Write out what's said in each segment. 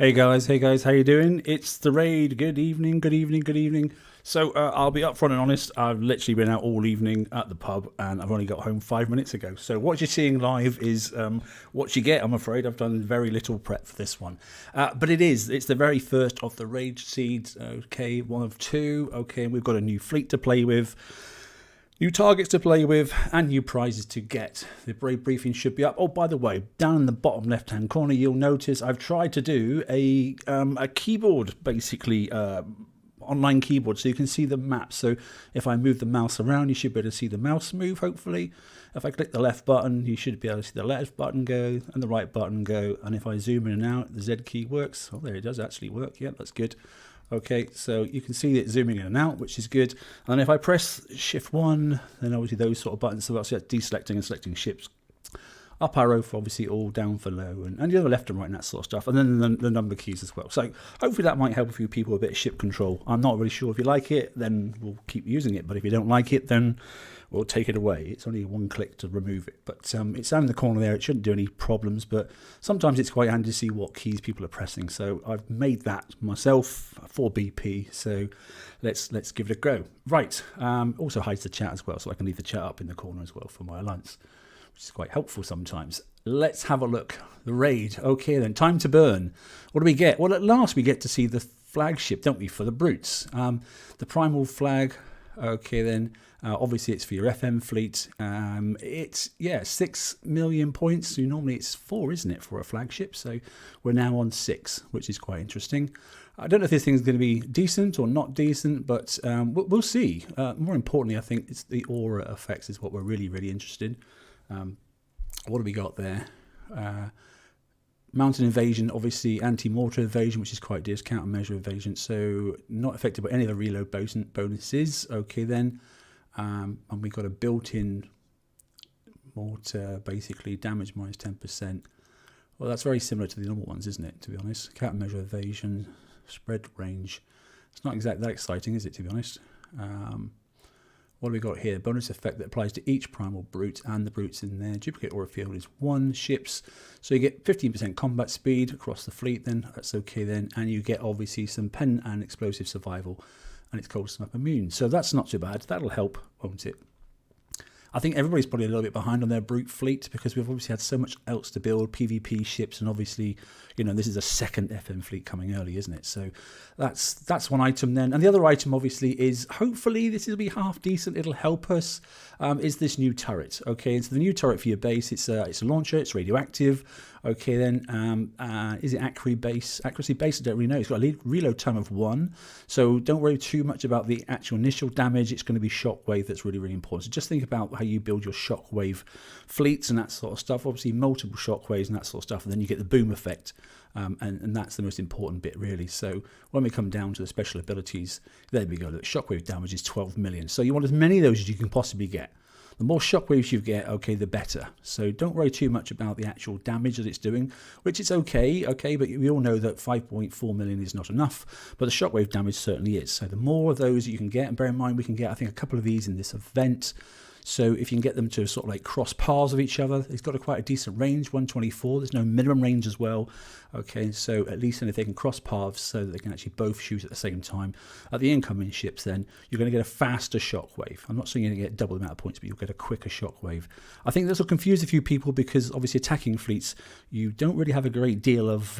Hey guys, how you doing? It's the raid. Good evening, good evening, good evening. So I'll be upfront and honest. I've literally been out all evening at the pub, and I've only got home 5 minutes ago. So what you're seeing live is what you get. I'm afraid I've done very little prep for this one, but it's the very first of the raid seeds. Okay, one of two. Okay, and we've got a new fleet to play with, new targets to play with, and new prizes to get. The Brave Briefing should be up. Oh, by the way, down in the bottom left-hand corner, you'll notice I've tried to do a keyboard, basically, online keyboard, so you can see the map. So if I move the mouse around, you should be able to see the mouse move, hopefully. If I click the left button, you should be able to see the left button go and the right button go. And if I zoom in and out, the Z key works. Oh, there it does actually work. Yeah, that's good. Okay, so you can see it zooming in and out, which is good. And if I press Shift 1, then obviously those sort of buttons, so that's deselecting and selecting ships. Up arrow for obviously all, down for low, and the other left and right and that sort of stuff. And then the number keys as well. So hopefully that might help a few people with a bit of ship control. I'm not really sure. If you like it, then we'll keep using it. But if you don't like it, then we'll take it away. It's only one click to remove it. But it's down in the corner there. It shouldn't do any problems. But sometimes it's quite handy to see what keys people are pressing. So I've made that myself for BP. So let's give it a go. Right. Also hides the chat as well, so I can leave the chat up in the corner as well for my alliance, which is quite helpful sometimes. Let's have a look. The raid. Okay then, time to burn. What do we get? Well, at last we get to see the flagship, don't we, for the brutes. The primal flag. Okay then, obviously it's for your FM fleet. It's 6 million points. So normally it's 4, isn't it, for a flagship? So we're now on 6, which is quite interesting. I don't know if this thing's going to be decent or not decent, but we'll see. More importantly, I think it's the aura effects is what we're really interested in. What do we got there? Mountain evasion, obviously anti-mortar evasion, which is quite dear, countermeasure evasion, so not affected by any of the reload bonuses. Okay then, and we got a built-in mortar, basically damage minus 10%. Well, that's very similar to the normal ones, isn't it, to be honest? Countermeasure evasion, spread range. It's not exactly that exciting, is it, to be honest? What do we got here? Bonus effect that applies to each primal brute and the brutes in there. Duplicate aura field is 1 ships. So you get 15% combat speed across the fleet then. That's okay then. And you get obviously some pen and explosive survival. And it's cold snap immune. So that's not too bad. That'll help, won't it? I think everybody's probably a little bit behind on their brute fleet because we've obviously had so much else to build, PvP ships, and obviously, you know, this is a second FM fleet coming early, isn't it? So that's one item then. And the other item obviously is, hopefully this will be half decent, it'll help us, is this new turret. Okay, and so the new turret for your base, it's a launcher, it's radioactive. Okay then, is it accuracy base? Accuracy base, I don't really know. It's got a reload time of 1, so don't worry too much about the actual initial damage. It's going to be shockwave that's really important. So just think about how you build your shockwave fleets and that sort of stuff. Obviously multiple shockwaves and that sort of stuff, and then you get the boom effect, and that's the most important bit really. So when we come down to the special abilities, there we go. The shockwave damage is 12 million. So you want as many of those as you can possibly get. The more shockwaves you get, okay, the better. So don't worry too much about the actual damage that it's doing, which is okay, but we all know that 5.4 million is not enough, but the shockwave damage certainly is. So the more of those you can get, and bear in mind we can get, I think, a couple of these in this event. So if you can get them to sort of like cross paths of each other, it's got quite a decent range, 124. There's no minimum range as well. Okay, so at least then if they can cross paths so that they can actually both shoot at the same time at the incoming ships, then you're going to get a faster shockwave. I'm not saying you're going to get double the amount of points, but you'll get a quicker shockwave. I think this will confuse a few people because obviously attacking fleets, you don't really have a great deal of...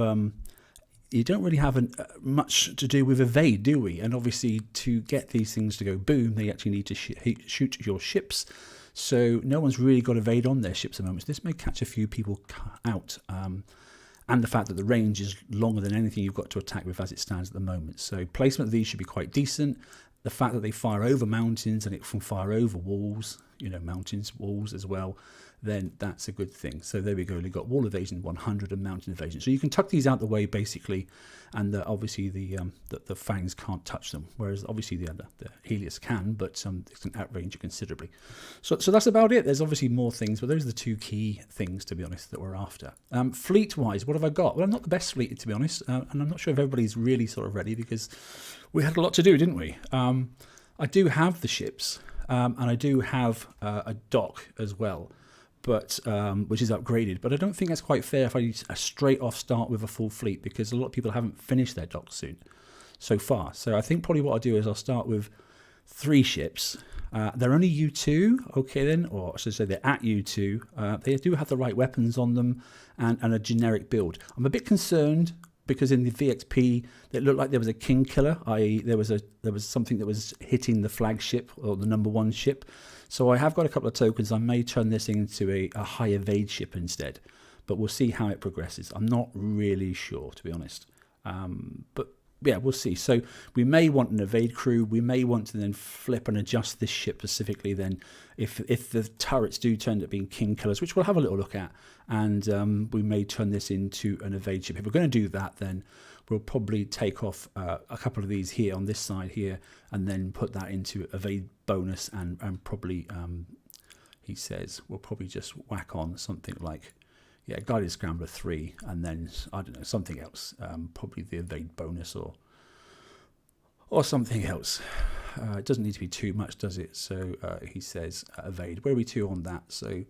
you don't really have much to do with evade, do we? And obviously to get these things to go boom, they actually need to shoot your ships. So no one's really got evade on their ships at the moment. So this may catch a few people out. And the fact that the range is longer than anything you've got to attack with as it stands at the moment. So placement of these should be quite decent. The fact that they fire over mountains and it can fire over walls, you know, mountains, walls as well, then that's a good thing. So there we go. We've got wall evasion 100 and mountain evasion. So you can tuck these out the way basically, and obviously the fangs can't touch them, whereas obviously the Helios can, but it can outrange it considerably. So that's about it. There's obviously more things, but those are the two key things, to be honest, that we're after. Fleet-wise, what have I got? Well, I'm not the best fleet, to be honest, and I'm not sure if everybody's really sort of ready because we had a lot to do, didn't we? I do have the ships, and I do have a dock as well. but which is upgraded. But I don't think that's quite fair if I straight off start with a full fleet, because a lot of people haven't finished their dock soon so far. So I think probably what I'll do is I'll start with 3 ships. They're only U2, okay then, or I should say they're at U2. They do have the right weapons on them and a generic build. I'm a bit concerned because in the VXP it looked like there was a king killer, i.e. there was something that was hitting the flagship or the #1 ship. So I have got a couple of tokens. I may turn this into a high evade ship instead, but we'll see how it progresses. I'm not really sure, to be honest. But yeah, we'll see. So we may want an evade crew. We may want to then flip and adjust this ship specifically then if the turrets do turn up being king killers, which we'll have a little look at. And we may turn this into an evade ship. If we're going to do that, then we'll probably take off a couple of these here on this side here and then put that into evade bonus and probably, he says, we'll probably just whack on something like, yeah, Guided Scrambler 3, and then, I don't know, something else, probably the evade bonus or something else. It doesn't need to be too much, does it? So he says evade. Where are we to on that? So,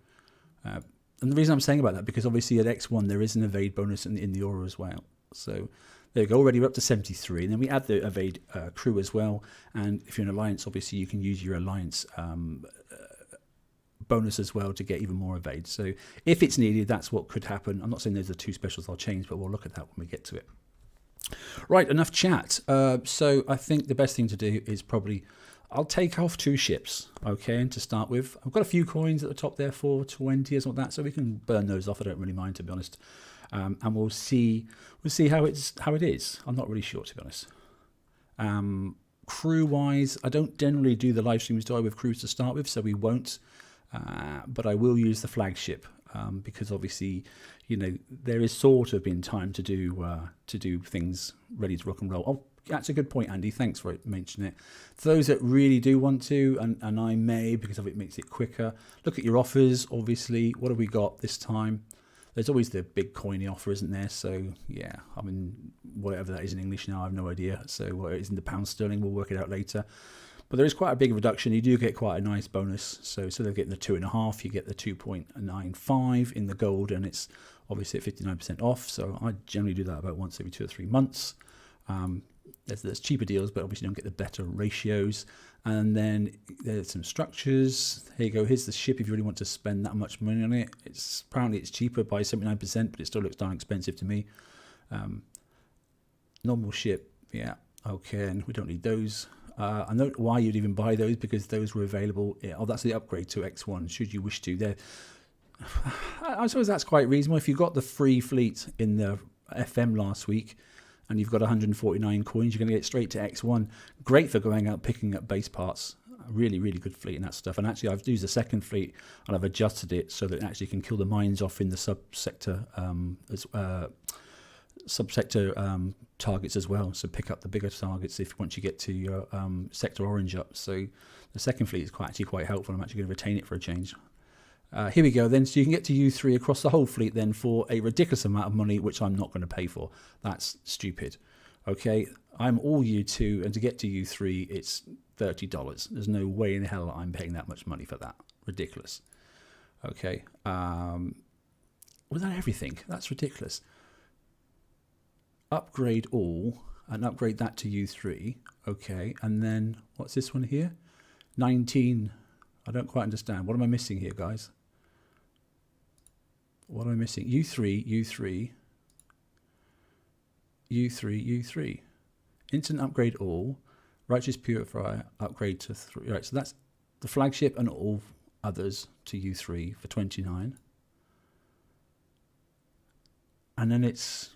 and the reason I'm saying about that, because obviously at X1 there is an evade bonus in the aura as well. So there you go, already we're up to 73, and then we add the evade crew as well. And if you're an alliance, obviously you can use your alliance bonus as well to get even more evade. So if it's needed, that's what could happen. I'm not saying those are 2 specials I'll change, but we'll look at that when we get to it. Right, enough chat. So I think the best thing to do is probably, I'll take off 2 ships, okay, and to start with. I've got a few coins at the top there for 20 or something like that, so we can burn those off. I don't really mind, to be honest. And we'll see how it is. I'm not really sure, to be honest. Crew wise, I don't generally do the live streams with crews to start with, so we won't. But I will use the flagship because obviously, you know, there is sort of been time to do things ready to rock and roll. Oh, that's a good point, Andy. Thanks for mentioning it. For those that really do want to, and I may, because of it makes it quicker, look at your offers. Obviously, what have we got this time? There's always the big coiny offer, isn't there? So yeah, I mean, whatever that is in English now, I have no idea. So what it is in the pound sterling, we'll work it out later. But there is quite a big reduction. You do get quite a nice bonus. So instead of getting the 2.5, you get the 2.95 in the gold, and it's obviously at 59% off. So I generally do that about once every 2 or 3 months. There's cheaper deals, but obviously you don't get the better ratios. And then there's some structures. Here you go. Here's the ship if you really want to spend that much money on it. Apparently it's cheaper by 79%, but it still looks darn expensive to me. Normal ship, yeah, okay, and we don't need those. I know why you'd even buy those, because those were available. Yeah, oh, that's the upgrade to X1, should you wish to. I suppose that's quite reasonable. If you got the free fleet in the FM last week and you've got 149 coins, you're going to get straight to X1. Great for going out picking up base parts. Really, really good fleet and that stuff. And actually, I've used the second fleet and I've adjusted it so that it actually can kill the mines off in the subsector targets as well. So pick up the bigger targets once you get to your sector orange up. So the second fleet is actually quite helpful. I'm actually going to retain it for a change. Here we go then. So you can get to U3 across the whole fleet then for a ridiculous amount of money, which I'm not going to pay for. That's stupid. Okay, I'm all U2, and to get to U3, it's $30. There's no way in hell I'm paying that much money for that. Ridiculous. Okay. Was that everything? That's ridiculous. Upgrade all and upgrade that to U3. Okay, and then what's this one here? 19. I don't quite understand. What am I missing here, guys? What am I missing? U3, U3, U3, U3. Instant upgrade all. Righteous Purifier upgrade to 3. Right, so that's the flagship and all others to U3 for 29. And then it's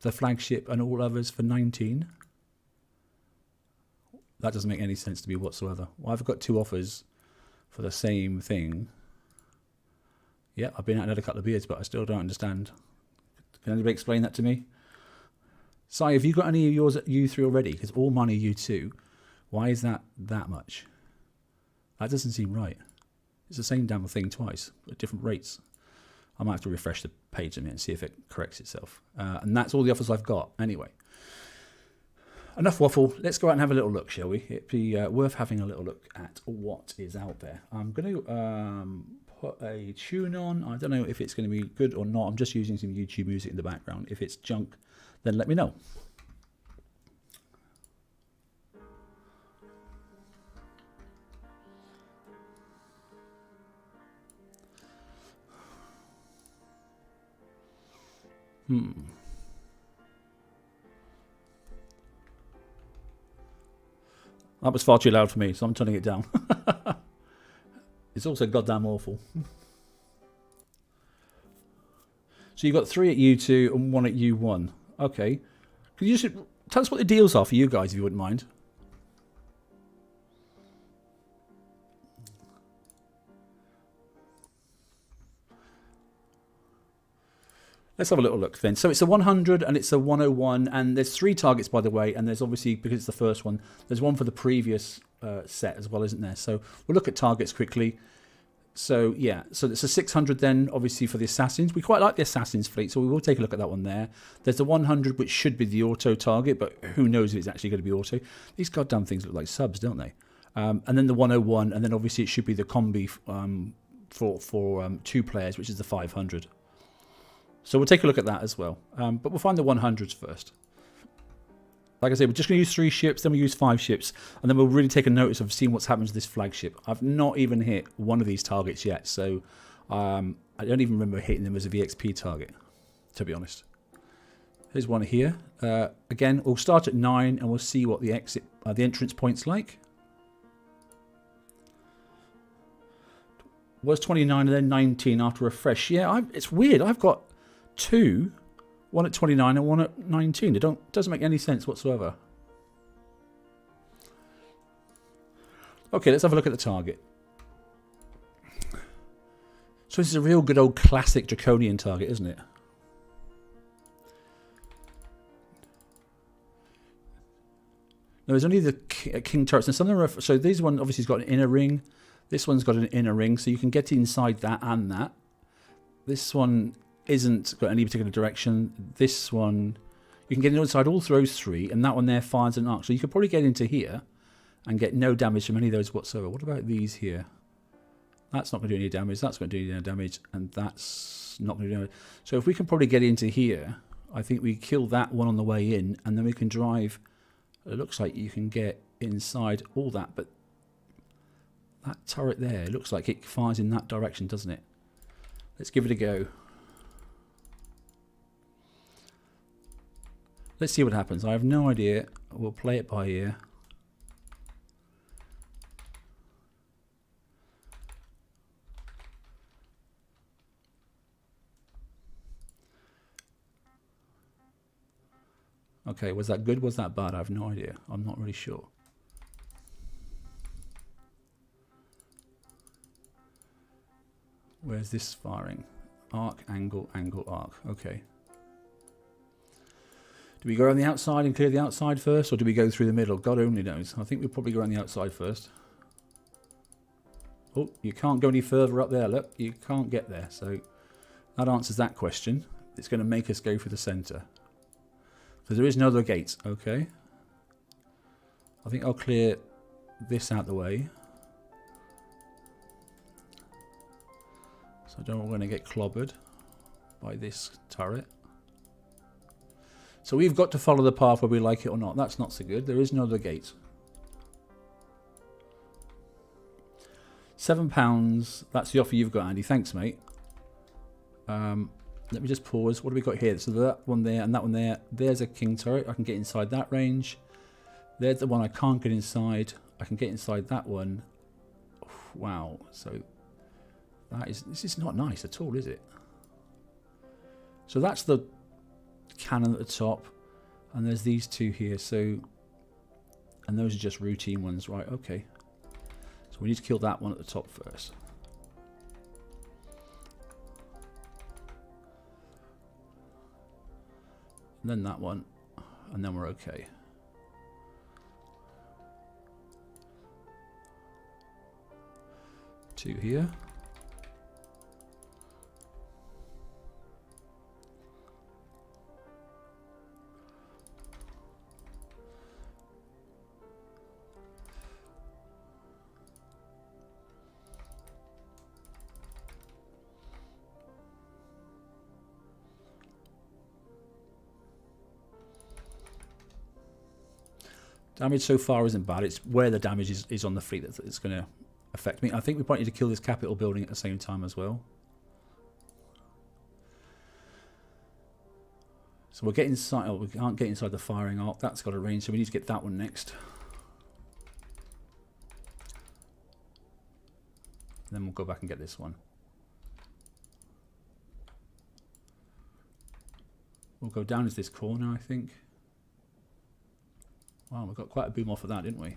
the flagship and all others for 19. That doesn't make any sense to me whatsoever. Well, I've got 2 offers for the same thing. Yeah, I've been out and had a couple of beers, but I still don't understand. Can anybody explain that to me? Si, have you got any of yours at U3 already? Because all mine are U2. Why is that much? That doesn't seem right. It's the same damn thing twice at different rates. I might have to refresh the page a minute and see if it corrects itself. And that's all the offers I've got. Anyway, enough waffle. Let's go out and have a little look, shall we? It'd be worth having a little look at what is out there. I'm going to put a tune on. I don't know if it's going to be good or not. I'm just using some YouTube music in the background. If it's junk, then let me know. That was far too loud for me, so I'm turning it down. It's also goddamn awful. So you've got 3 at U2 and 1 at U1. Okay. Could you just tell us what the deals are for you guys, if you wouldn't mind? Let's have a little look then. So it's a 100 and it's a 101, and there's 3 targets, by the way, and there's obviously, because it's the first one, there's one for the previous set as well, isn't there? So we'll look at targets quickly. So yeah, so it's a 600 then, obviously, for the Assassins. We quite like the Assassins fleet, so we will take a look at that one there. There's the 100, which should be the auto target, but who knows if it's actually going to be auto. These goddamn things look like subs, don't they? And then the 101, and then obviously it should be the combi for 2 players, which is the 500. So we'll take a look at that as well. But we'll find the 100s first. Like I said, we're just going to use 3 ships, then we'll use 5 ships, and then we'll really take a notice of seeing what's happened to this flagship. I've not even hit one of these targets yet, so I don't even remember hitting them as a VXP target, to be honest. Here's one here. Again, we'll start at 9, and we'll see what the entrance point's like. Was 29 and then 19 after a fresh. Yeah, it's weird. I've got 2, one at 29 and one at 19. It doesn't make any sense whatsoever. Okay, let's have a look at the target. So this is a real good old classic draconian target, isn't it? No, there's only the king turrets, and some of them are, so this one obviously has got an inner ring. This one's got an inner ring, so you can get inside that and that. This one isn't got any particular direction. This one, you can get inside all those 3, and that one there fires an arc. So you could probably get into here and get no damage from any of those whatsoever. What about these here? That's not going to do any damage. That's going to do any damage, and that's not going to do any damage. So if we can probably get into here, I think we kill that one on the way in, and then we can drive. It looks like you can get inside all that, but that turret there, it looks like it fires in that direction, doesn't it? Let's give it a go. Let's see what happens. I have no idea. We'll play it by ear. Okay, was that good? Was that bad? I have no idea. I'm not really sure. Where's this firing? Arc, angle, angle, arc. Okay. Do we go around the outside and clear the outside first, or do we go through the middle? God only knows. I think we'll probably go around the outside first. Oh, you can't go any further up there. Look, you can't get there. So that answers that question. It's going to make us go for the centre. So there is no other gate. Okay. I think I'll clear this out the way. So I don't want to get clobbered by this turret. So we've got to follow the path whether we like it or not. That's not so good. There is no other gate. £7. That's the offer you've got, Andy. Thanks, mate. Let me just pause. What do we got here? So that one there and that one there. There's a king turret. I can get inside that range. There's the one I can't get inside. I can get inside that one. Wow. So this is not nice at all, is it? So that's the cannon at the top, and there's these 2 here. So, and those are just routine ones, right? Okay. So we need to kill that one at the top first. And then that one, and then we're okay. Two here. Damage so far isn't bad. It's where the damage is on the fleet that's going to affect me. I think we might need to kill this capital building at the same time as well. So we'll get inside. Oh, we can't get inside the firing arc. That's got a range, so we need to get that one next. And then we'll go back and get this one. We'll go down to this corner, I think. Wow, we got quite a boom off of that, didn't we?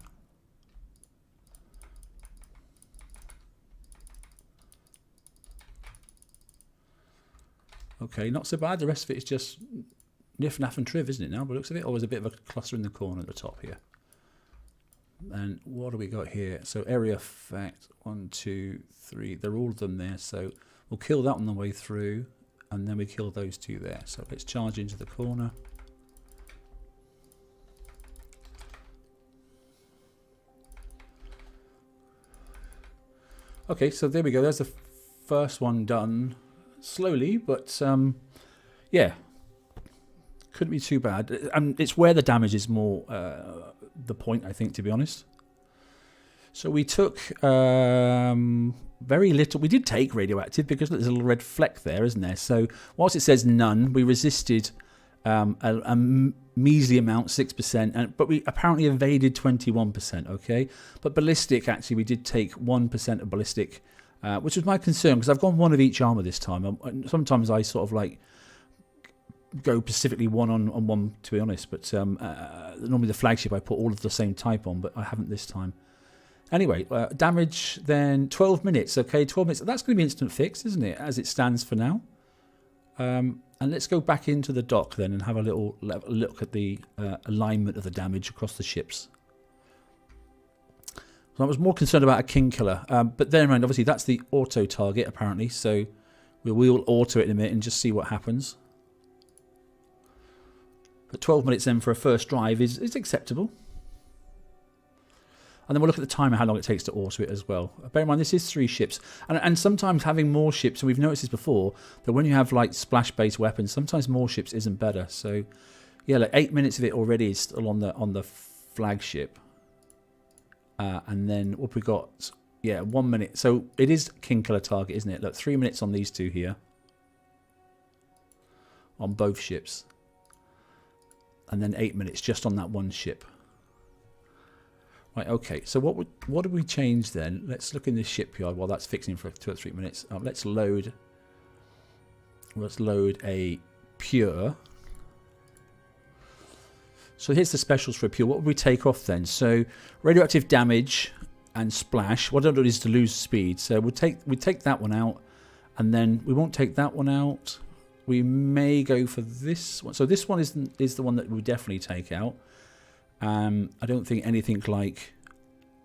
Okay, not so bad. The rest of it is just Niff, Naff and Triv, isn't it now? But looks of it, always a bit of a cluster in the corner at the top here. And what do we got here? So area effect, 1, 2, 3. They're all of them there. So we'll kill that on the way through, and then we kill those two there. So let's charge into the corner. Okay, so there we go. There's the first one done. Slowly, but yeah, couldn't be too bad. And it's where the damage is more the point, I think, to be honest. So we took very little. We did take radioactive because there's a little red fleck there, isn't there? So whilst it says none, we resisted a measly amount, 6%, but we apparently evaded 21%. Okay, but ballistic, actually, we did take 1% of ballistic. Which was my concern, because I've gone one of each armour this time. Sometimes I sort of like go specifically one on one, to be honest. But normally the flagship I put all of the same type on, but I haven't this time. Anyway, damage then 12 minutes. Okay, 12 minutes. That's going to be instant fix, isn't it, as it stands for now? And let's go back into the dock then and have a little look at the alignment of the damage across the ships. So I was more concerned about a king killer, but then around, obviously that's the auto target apparently, so we'll auto it in a minute and just see what happens. But 12 minutes then for a first drive is acceptable. And then we'll look at the time and how long it takes to auto it as well. Bear in mind this is 3 ships, and sometimes having more ships, and we've noticed this before, that when you have like splash-based weapons, sometimes more ships isn't better. So yeah, like 8 minutes of it already is still on the flagship. And then what we got? Yeah, 1 minute. So it is king killer target, isn't it? Look, 3 minutes on these two here, on both ships, and then 8 minutes just on that one ship. Right. Okay. So what did we change then? Let's look in the shipyard while that's fixing for 2 or 3 minutes. Let's load a pure. So here's the specials for a pure. What would we take off then? So radioactive damage and splash. What I don't do is to lose speed. So we take that one out, and then we won't take that one out. We may go for this one. So this one is the one that we definitely take out. I don't think anything like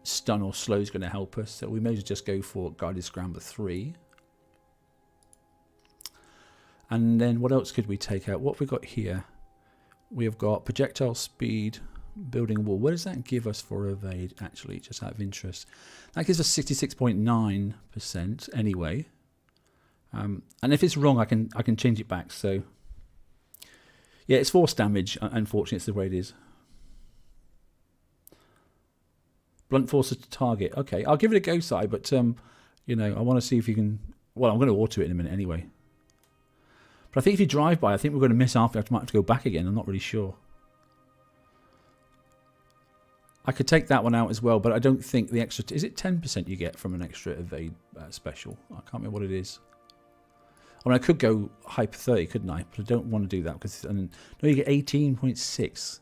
stun or slow is going to help us. So we may just go for guided scrambler 3. And then what else could we take out? What have we got here? We have got projectile speed, building wall. What does that give us for evade, actually, just out of interest? That gives us 66.9% anyway. And if it's wrong, I can change it back. So yeah, it's force damage. Unfortunately, it's the way it is. Blunt force to target. Okay, I'll give it a go, Si, but you know, I want to see if you can. Well, I'm going to auto it in a minute anyway. But I think if you drive by, I think we're going to miss after. I might have to go back again. I'm not really sure. I could take that one out as well, but I don't think the extra... Is it 10% you get from an extra evade special? I can't remember what it is. I mean, I could go hyper 30, couldn't I? But I don't want to do that because... no, you get 18.6.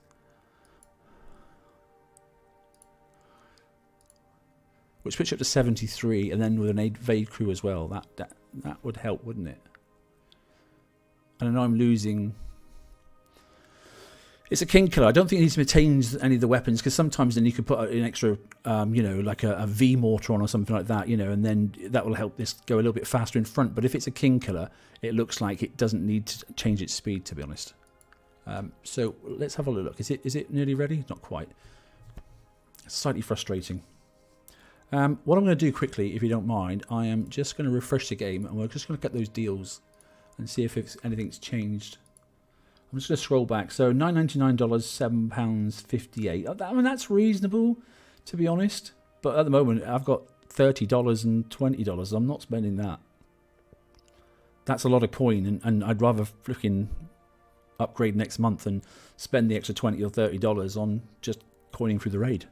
Which puts you up to 73, and then with an evade crew as well. That would help, wouldn't it? And I know I'm losing... It's a king killer. I don't think it needs to change any of the weapons, because sometimes then you could put an extra, you know, like a V mortar on or something like that, you know, and then that will help this go a little bit faster in front. But if it's a king killer, it looks like it doesn't need to change its speed, to be honest. So let's have a look. Is it nearly ready? Not quite. Slightly frustrating. What I'm going to do quickly, if you don't mind, I am just going to refresh the game, and we're just going to get those deals and see if anything's changed. I'm just going to scroll back. So $9.99, £7.58. I mean, that's reasonable, to be honest. But at the moment, I've got $30 and $20. I'm not spending that. That's a lot of coin, and I'd rather freaking upgrade next month and spend the extra $20 or $30 on just coining through the raid.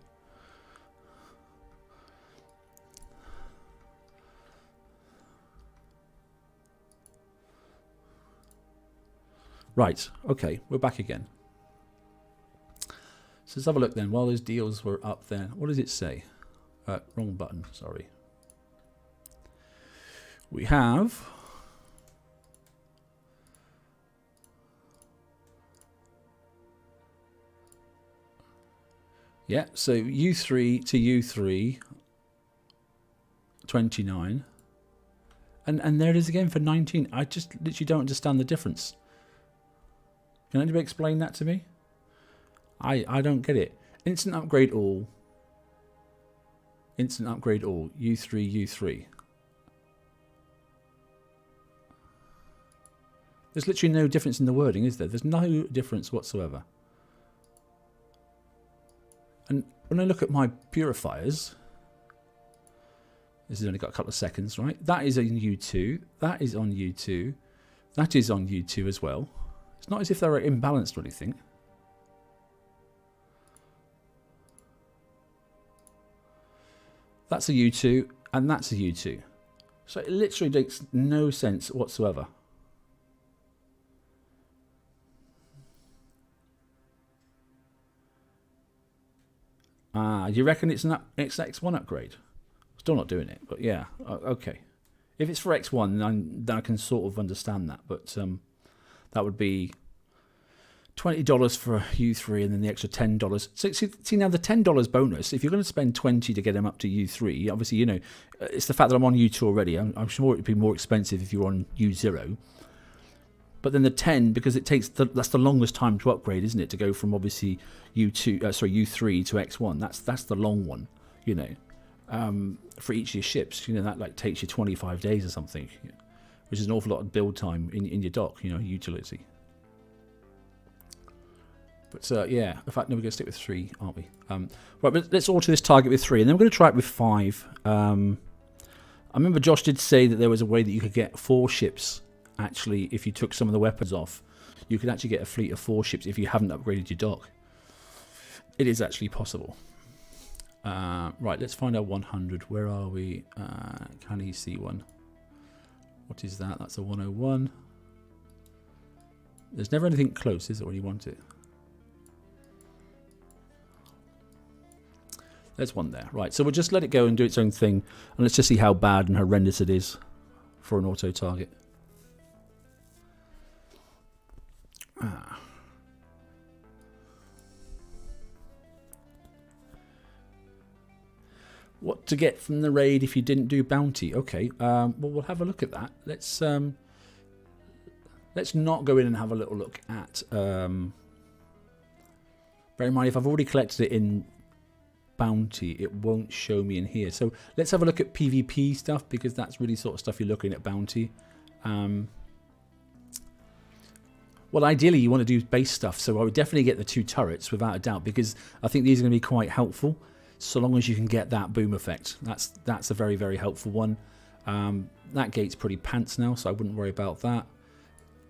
Right, okay, we're back again. So let's have a look then. While those deals were up there, what does it say? Wrong button, sorry. We have... Yeah, so U3 to U3, 29. And there it is again for 19. I just literally don't understand the difference. Can anybody explain that to me? I don't get it. Instant upgrade all. Instant upgrade all. U3, U3. There's literally no difference in the wording, is there? There's no difference whatsoever. And when I look at my purifiers, this has only got a couple of seconds, right? That is on U2. That is on U2. That is on U2 as well. It's not as if they're imbalanced or anything. That's a U2 and that's a U2. So it literally makes no sense whatsoever. You reckon it's an X1 upgrade? Still not doing it, but yeah, okay. If it's for X1, then I can sort of understand that, but that would be $20 for U3 and then the extra $10. So see now the $10 bonus, if you're going to spend 20 to get them up to U3, obviously, you know, it's the fact that I'm on U2 already. I'm sure it would be more expensive if you're on U0. But then the 10, because it takes that's the longest time to upgrade, isn't it? To go from obviously U3 to X1. That's the long one, you know. For each of your ships, you know, that like takes you 25 days or something, which is an awful lot of build time in your dock, you know, utility. But yeah, in fact, no, we're going to stick with 3, aren't we? Right, but let's alter this target with 3, and then we're going to try it with 5. I remember Josh did say that there was a way that you could get 4 ships. Actually, if you took some of the weapons off, you could actually get a fleet of 4 ships if you haven't upgraded your dock. It is actually possible. Right, let's find our 100. Where are we? Can he see one? What is that? That's a 101. There's never anything close, is it, when you want it? There's one there. Right, so we'll just let it go and do its own thing. And let's just see how bad and horrendous it is for an auto target. What to get from the raid if you didn't do bounty? Okay, well, we'll have a look at that. Let's not go in and have a little look at... bear in mind, if I've already collected it in bounty, it won't show me in here. So let's have a look at PvP stuff, because that's really sort of stuff you're looking at bounty. Well, ideally, you want to do base stuff, so I would definitely get the 2 turrets, without a doubt, because I think these are going to be quite helpful, so long as you can get that boom effect. That's a very, very helpful one. That gate's pretty pants now, so I wouldn't worry about that.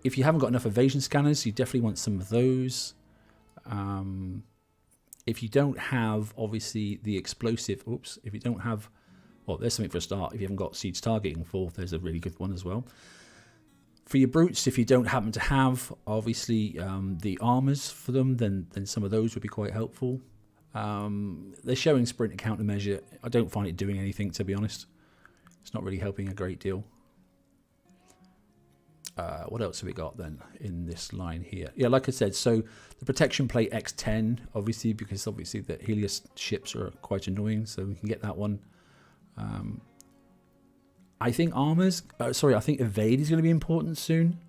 If you haven't got enough evasion scanners, you definitely want some of those. If you don't have, obviously, the explosive... Oops, if you don't have... Well, there's something for a start. If you haven't got siege targeting for, there's a really good one as well. For your brutes, if you don't happen to have, obviously, the armors for them, then some of those would be quite helpful. They're showing sprint and countermeasure. I don't find it doing anything, to be honest. It's not really helping a great deal. What else have we got then in this line here? Yeah, like I said, so the protection plate X10, obviously, because obviously the Helios ships are quite annoying, so we can get that one. I think armors, I think evade is going to be important soon.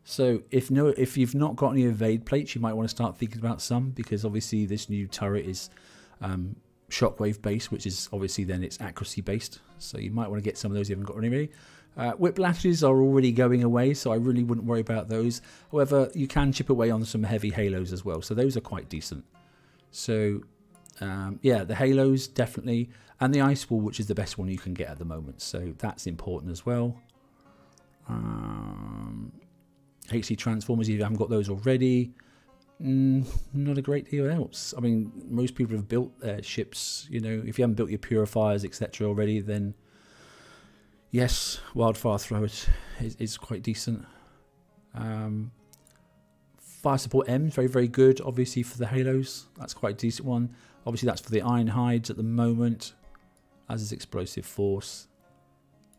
So if you've not got any evade plates, you might want to start thinking about some, because obviously this new turret is shockwave based, which is obviously then it's accuracy based. So you might want to get some of those you haven't got already. Whiplashes are already going away, so I really wouldn't worry about those. However, you can chip away on some heavy halos as well, so those are quite decent. So yeah, the halos definitely, and the ice wall, which is the best one you can get at the moment, so that's important as well. HC transformers, if you haven't got those already, not a great deal else. I mean, most people have built their ships, you know, if you haven't built your purifiers, etc. already, then yes, wildfire thrower is quite decent. Fire support M, very, very good, obviously, for the halos. That's quite a decent one. Obviously, that's for the iron hides at the moment, as is explosive force.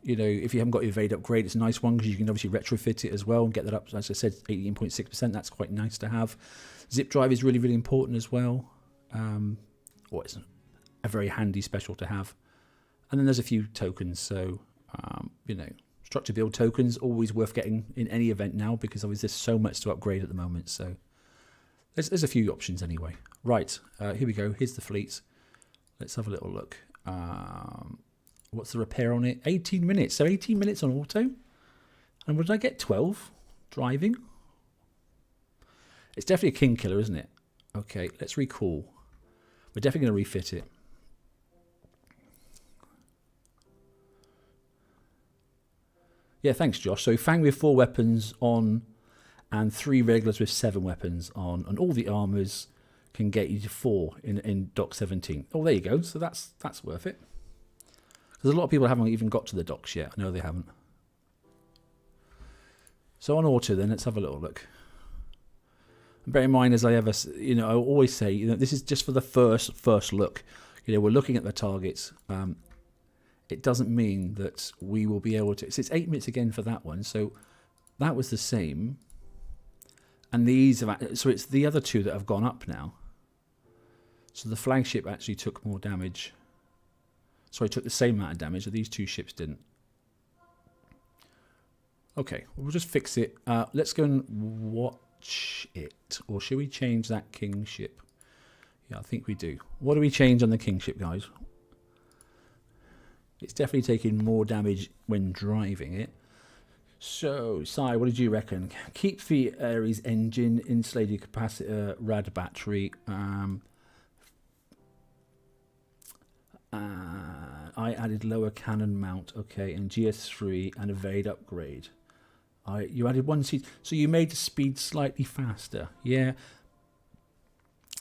You know, if you haven't got your evade upgrade, it's a nice one because you can obviously retrofit it as well and get that up, as I said, 18.6%. That's quite nice to have. Zip drive is really, really important as well. Or it's a very handy special to have. And then there's a few tokens. So, you know, structure build tokens, always worth getting in any event now because obviously there's so much to upgrade at the moment. So there's a few options anyway. Right, here we go. Here's the fleet. Let's have a little look. What's the repair on it? 18 minutes. So 18 minutes on auto. And what did I get? 12? Driving? It's definitely a king killer, isn't it? Okay, let's recall. We're definitely going to refit it. Yeah, thanks, Josh. So Fang with 4 weapons on and 3 regulars with 7 weapons on. And all the armors can get you to 4 in Dock 17. Oh, there you go. So that's worth it. Because a lot of people haven't even got to the docks yet. I know they haven't. So on auto then, let's have a little look. And bear in mind, as I ever, you know, I always say, you know, this is just for the first look. You know, we're looking at the targets. It doesn't mean that we will be able to. So it's 8 minutes again for that one. So that was the same. And these have, so it's the other 2 that have gone up now. So the flagship actually took more damage. Sorry, took the same amount of damage. These 2 ships didn't. Okay, we'll just fix it. Let's go and watch it. Or should we change that king ship? Yeah, I think we do. What do we change on the king ship, guys? It's definitely taking more damage when driving it. So, Si, what did you reckon? Keep the Ares engine, insulated capacitor, rad battery. I added lower cannon mount, okay, and GS3 and evade upgrade. You added 1 seat, so you made the speed slightly faster. Yeah.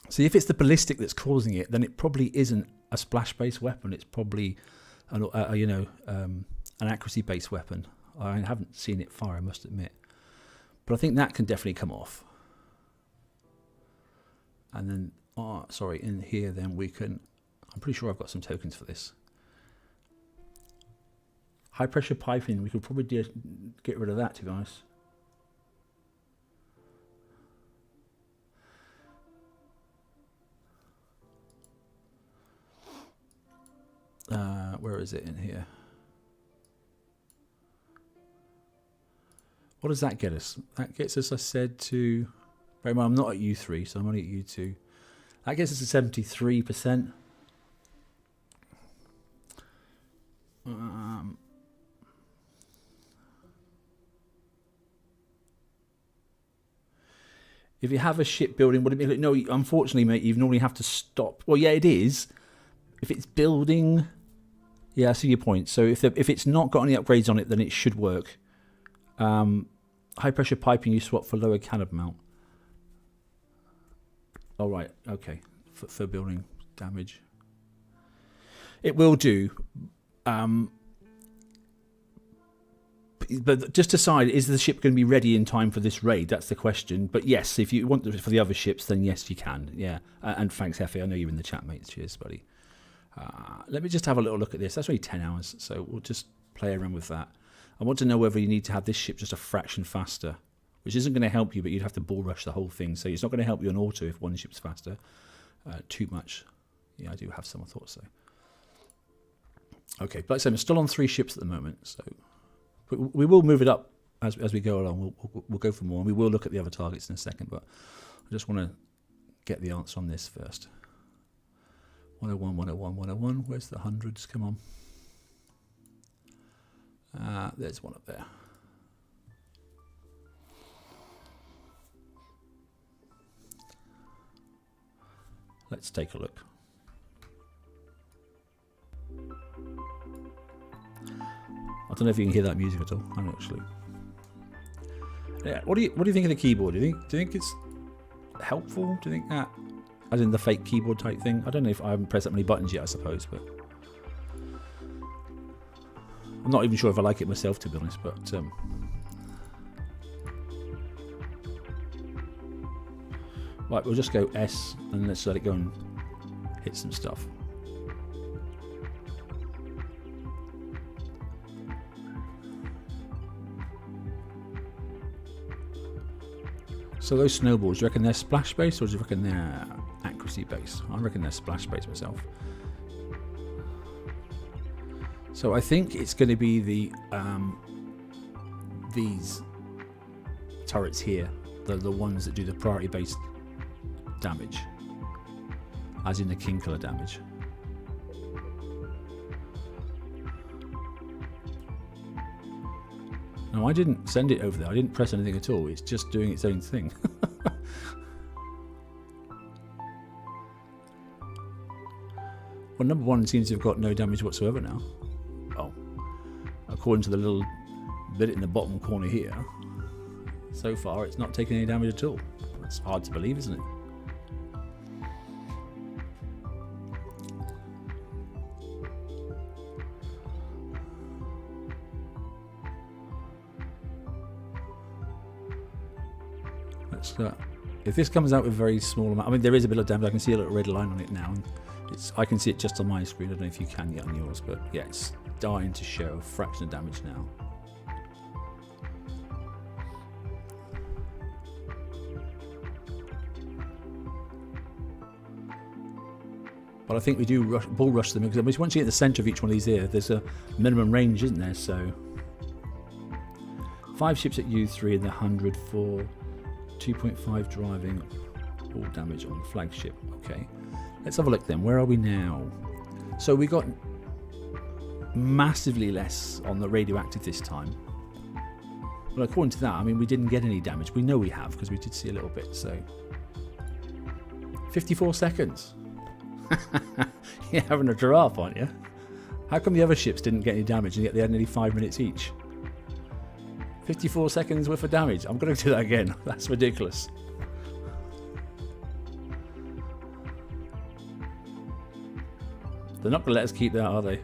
So if it's the ballistic that's causing it, then it probably isn't a splash-based weapon. It's probably an accuracy-based weapon. I haven't seen it fire, I must admit, but I think that can definitely come off. And then, sorry, in here then we can. I'm pretty sure I've got some tokens for this. High pressure piping, we could probably get rid of that, to be honest. Where is it in here? What does that get us? That gets us, I said, to... Very well, I'm not at U3, so I'm only at U2. That gets us to 73%. If you have a shipbuilding, would it be? No, unfortunately, mate, you normally have to stop. Well, yeah, it is. If it's building, yeah, I see your point. So if it's not got any upgrades on it, then it should work. High pressure piping you swap for lower cannon mount. All right, okay, for building damage, it will do. But just decide, is the ship going to be ready in time for this raid? That's the question. But yes, if you want it for the other ships, then yes, you can. Yeah. And thanks, Effie. I know you're in the chat, mate. Cheers, buddy. Let me just have a little look at this. That's only 10 hours, so we'll just play around with that. I want to know whether you need to have this ship just a fraction faster, which isn't going to help you, but you'd have to bull rush the whole thing. So it's not going to help you on auto if one ship's faster. Too much. Yeah, I do have some thoughts, though. Okay, but like I said, I'm still on 3 ships at the moment, so... But we will move it up as we go along. We'll go for more, and we will look at the other targets in a second. But I just want to get the answer on this first. 101, 101, 101. Where's the hundreds? Come on. There's one up there. Let's take a look. I don't know if you can hear that music at all. I'm actually. Yeah. What do you think of the keyboard? Do you think it's helpful? Do you think that, as in the fake keyboard type thing? I don't know if I haven't pressed that many buttons yet, I suppose, but I'm not even sure if I like it myself, to be honest. But right, we'll just go S and let's let it go and hit some stuff. So those snowballs, do you reckon they're splash based or do you reckon they're accuracy based? I reckon they're splash based myself. So I think it's going to be the these turrets here, the ones that do the priority based damage, as in the king killer damage. No, I didn't send it over there. I didn't press anything at all. It's just doing its own thing. Well, number one seems to have got no damage whatsoever now. Oh, according to the little bit in the bottom corner here, so far it's not taking any damage at all. That's hard to believe, isn't it? If this comes out with a very small amount, I mean there is a bit of damage. I can see a little red line on it now. And I can see it just on my screen. I don't know if you can yet on yours, but yeah, it's starting to show a fraction of damage now. But I think we do bull rush them because once you get the centre of each one of these here, there's a minimum range, isn't there? So 5 ships at U3 and the 100 for 2.5 driving, all damage on flagship. Okay, let's have a look then. Where are we now? So we got massively less on the radioactive this time. Well, according to that, I mean, we didn't get any damage. We know we have because we did see a little bit. So 54 seconds. You're having a giraffe, aren't you? How come the other ships didn't get any damage and yet they had nearly 5 minutes each? 54 seconds worth of damage. I'm going to do that again. That's ridiculous. They're not going to let us keep that, are they?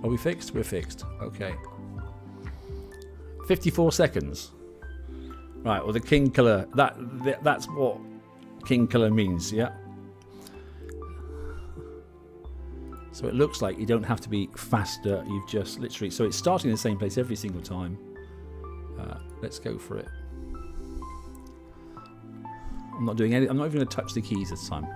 Are we fixed? We're fixed. Okay. 54 seconds. Right, well the king killer, that's what king killer means, yeah? So it looks like you don't have to be faster, you've just literally, so it's starting in the same place every single time. Let's go for it. I'm not doing any, I'm not even going to touch the keys this time.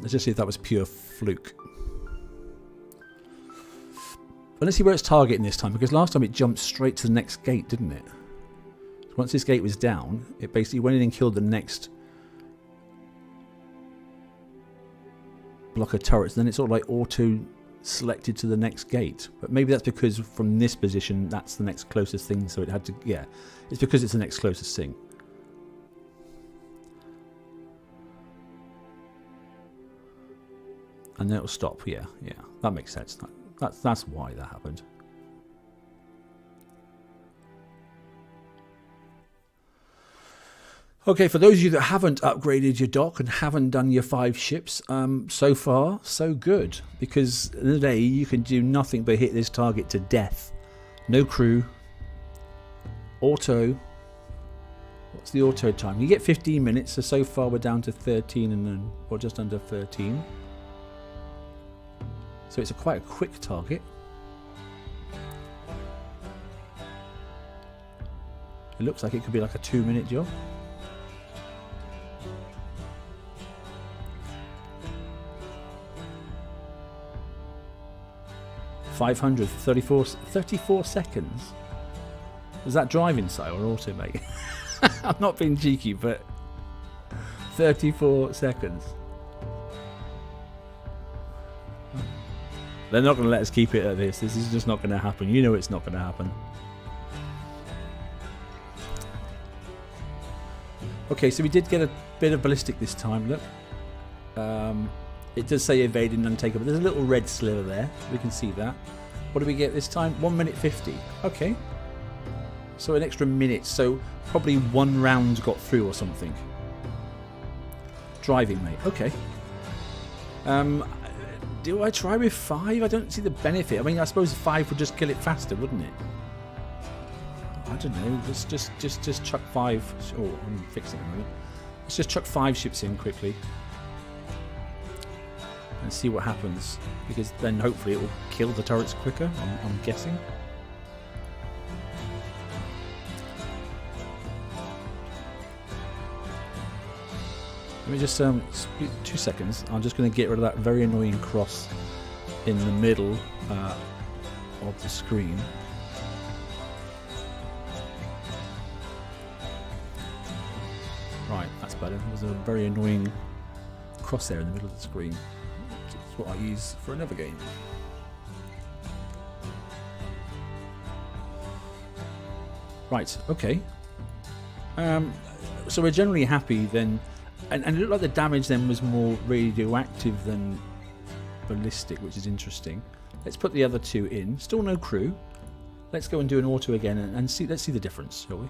Let's just see if that was pure fluke. But let's see where it's targeting this time, because last time it jumped straight to the next gate, didn't it? Once this gate was down, it basically went in and killed the next block of turrets. Then it's sort of like auto-selected to the next gate. But maybe that's because from this position, that's the next closest thing. So it had to, yeah, it's because it's the next closest thing. And then it'll stop. Yeah, yeah, that makes sense. That's why that happened. Okay, for those of you that haven't upgraded your dock and haven't done your 5 ships, so far, so good. Because in the day, you can do nothing but hit this target to death. No crew. Auto. What's the auto time? You get 15 minutes, so far we're down to 13 and then, or just under 13. So it's quite a quick target. It looks like it could be like a 2-minute job. 500, 34 seconds. Was that driving style or auto, mate? I'm not being cheeky, but 34 seconds. They're not going to let us keep it at this. This is just not going to happen. You know it's not going to happen. Okay, so we did get a bit of ballistic this time, look. It does say evade and untake, but there's a little red sliver there. We can see that. What do we get this time? 1 minute 50. Okay. So an extra minute. So probably 1 round got through or something. Driving, mate. Okay. Do I try with 5? I don't see the benefit. I mean, I suppose 5 would just kill it faster, wouldn't it? I don't know. Let's just chuck 5. Oh, I'm fixing it a minute. Let's just chuck 5 ships in quickly and see what happens, because then hopefully it will kill the turrets quicker. I'm guessing. Let me just 2 seconds. I'm just going to get rid of that very annoying cross in the middle of the screen. Right, that's better. There's a very annoying crosshair in the middle of the screen. It's what I use for another game. Right, okay. So we're generally happy then. And it looked like the damage then was more radioactive than ballistic, which is interesting. Let's put the other 2 in. Still no crew. Let's go and do an auto again and see. Let's see the difference, shall we?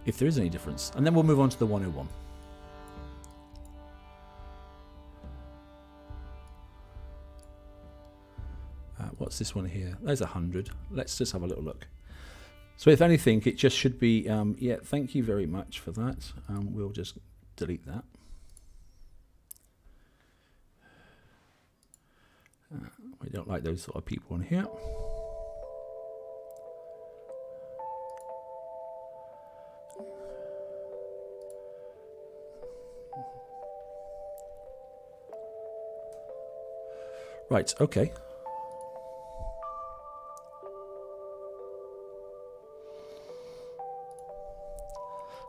If there is any difference. And then we'll move on to the 101. What's this one here? There's 100. Let's just have a little look. So if anything, it just should be, yeah, thank you very much for that. We'll just delete that. We don't like those sort of people on here. Right, okay.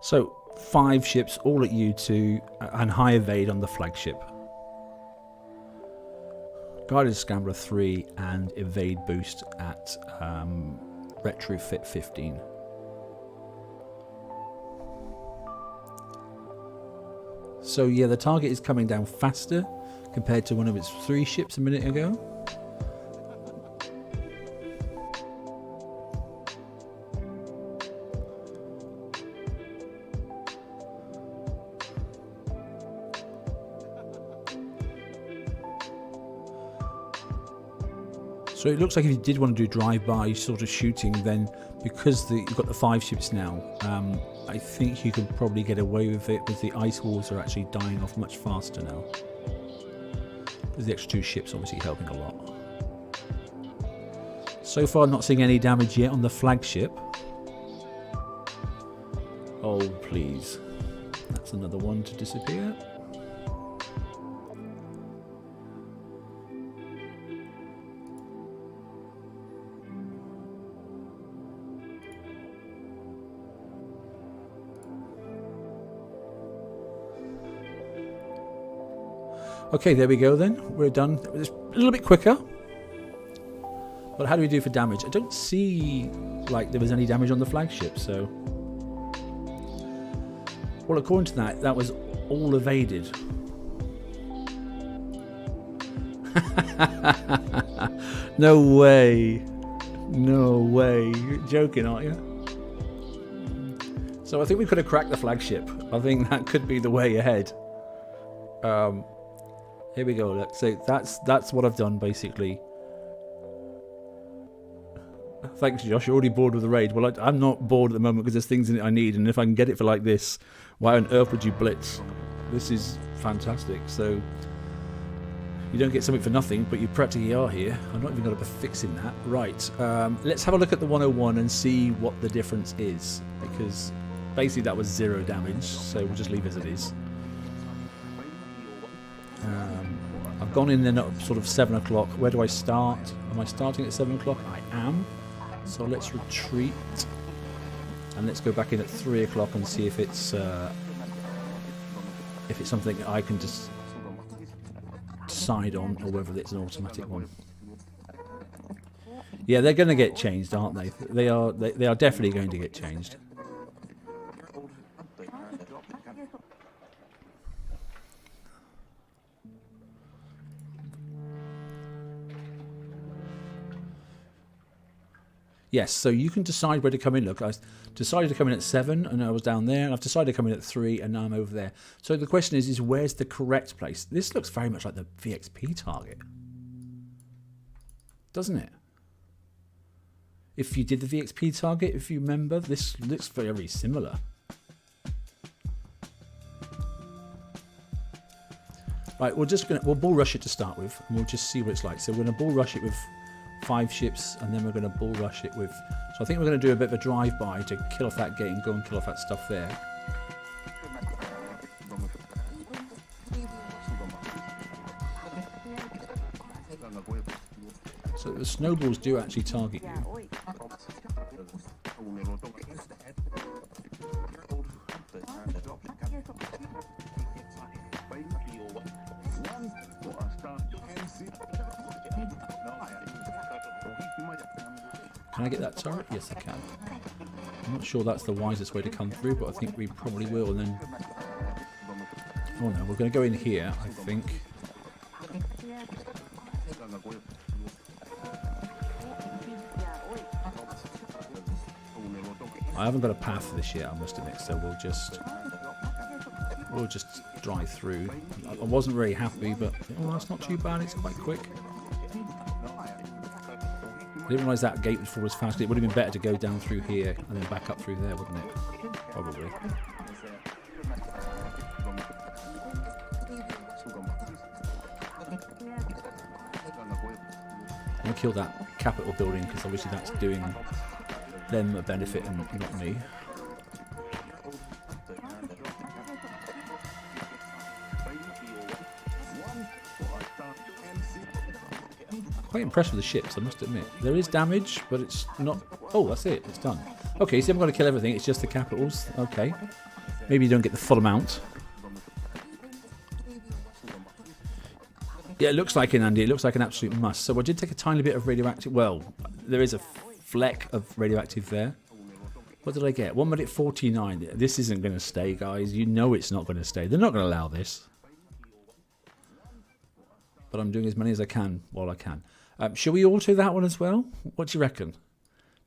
So 5 ships all at U2 and high evade on the flagship. Guided Scrambler 3 and evade boost at retrofit 15. So yeah, the target is coming down faster compared to one of its 3 ships a minute ago. So it looks like if you did want to do drive-by sort of shooting, then because you've got the 5 ships now, I think you could probably get away with it, with the ice walls are actually dying off much faster now. Because the extra 2 ships obviously helping a lot. So far not seeing any damage yet on the flagship. Oh please. That's another one to disappear. Okay, there we go then. We're done. It's a little bit quicker. But how do we do for damage? I don't see like there was any damage on the flagship, so... Well, according to that, that was all evaded. No way. No way. You're joking, aren't you? So I think we could have cracked the flagship. I think that could be the way ahead. Here we go. Look, so that's what I've done basically. Thanks, Josh. You're already bored with the raid. Well, I'm not bored at the moment because there's things in it I need, and if I can get it for like this, why on earth would you blitz? This is fantastic. So you don't get something for nothing, but you practically are here. I'm not even going to be fixing that. Right. Let's have a look at the 101 and see what the difference is, because basically that was 0 damage. So we'll just leave it as it is. I've gone in then at sort of 7 o'clock. Where do I start? Am I starting at 7 o'clock? I am. So let's retreat. And let's go back in at 3 o'clock and see if it's something I can just decide on, or whether it's an automatic one. Yeah, they're going to get changed, aren't they? They are definitely going to get changed. Yes, so you can decide where to come in. Look, I decided to come in at 7 and I was down there, and I've decided to come in at 3 and now I'm over there. So the question is where's the correct place? This looks very much like the VXP target, doesn't it? If you did the VXP target, if you remember, this looks very similar. Right, we'll bull rush it to start with, and we'll just see what it's like. So we're going to bull rush it with 5 ships, and then we're going to bull rush it with... So I think we're going to do a bit of a drive-by to kill off that gate and go and kill off that stuff there. So the snowballs do actually target you. Can I get that turret? Yes, I can. I'm not sure that's the wisest way to come through, but I think we probably will. And then, oh no, we're going to go in here, I think. I haven't got a path for this yet, I must admit, so we'll just drive through. I wasn't very happy, but oh, that's not too bad. It's quite quick. I didn't realise that gate before was fast. It would have been better to go down through here and then back up through there, wouldn't it? Probably. I'm going to kill that capital building because obviously that's doing them a benefit and not me. Quite impressed with the ships, I must admit. There is damage, but it's not... Oh, that's it. It's done. Okay, so I'm going to kill everything. It's just the capitals. Okay. Maybe you don't get the full amount. Yeah, it looks like it, Andy. It looks like an absolute must. So I did take a tiny bit of radioactive... Well, there is a fleck of radioactive there. What did I get? 1 minute 49. This isn't going to stay, guys. You know it's not going to stay. They're not going to allow this. But I'm doing as many as I can while I can. Shall we auto that one as well? What do you reckon?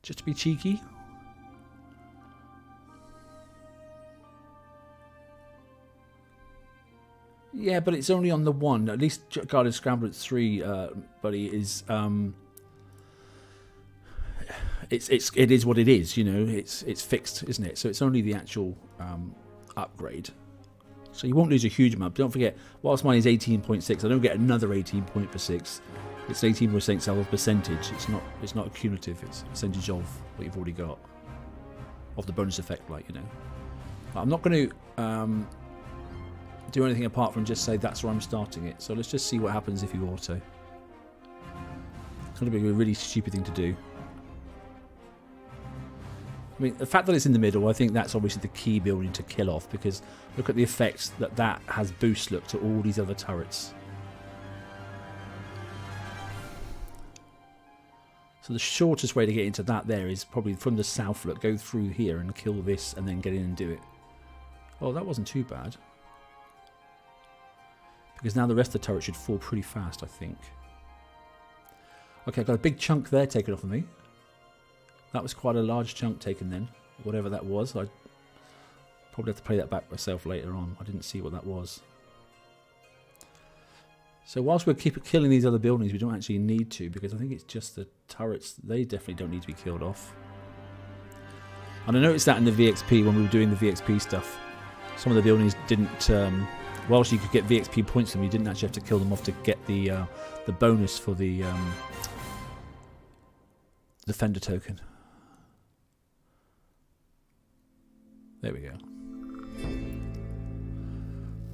Just to be cheeky? Yeah, but it's only on the one. At least Guarded Scramble at 3, buddy, is... It is what it is, you know. It's fixed, isn't it? So it's only the actual upgrade. So you won't lose a huge amount. Don't forget, whilst mine is 18.6, I don't get another 18 point per 6. It's 18% of percentage. It's not cumulative. It's a percentage of what you've already got, of the bonus effect, like, you know. But I'm not going to do anything apart from just say that's where I'm starting it. So let's just see what happens if you auto. It's going to be a really stupid thing to do. I mean, the fact that it's in the middle, I think that's obviously the key building to kill off, because look at the effects that has boost look to all these other turrets. So the shortest way to get into that there is probably from the south look, go through here and kill this and then get in and do it. Oh, that wasn't too bad. Because now the rest of the turret should fall pretty fast, I think. Okay, I've got a big chunk there taken off of me. That was quite a large chunk taken then, whatever that was. I'd probably have to play that back myself later on. I didn't see what that was. So whilst we keep killing these other buildings, we don't actually need to, because I think it's just the turrets. They definitely don't need to be killed off. And I noticed that in the VXP, when we were doing the VXP stuff, some of the buildings didn't... whilst you could get VXP points from them, you didn't actually have to kill them off to get the bonus for the defender token. There we go.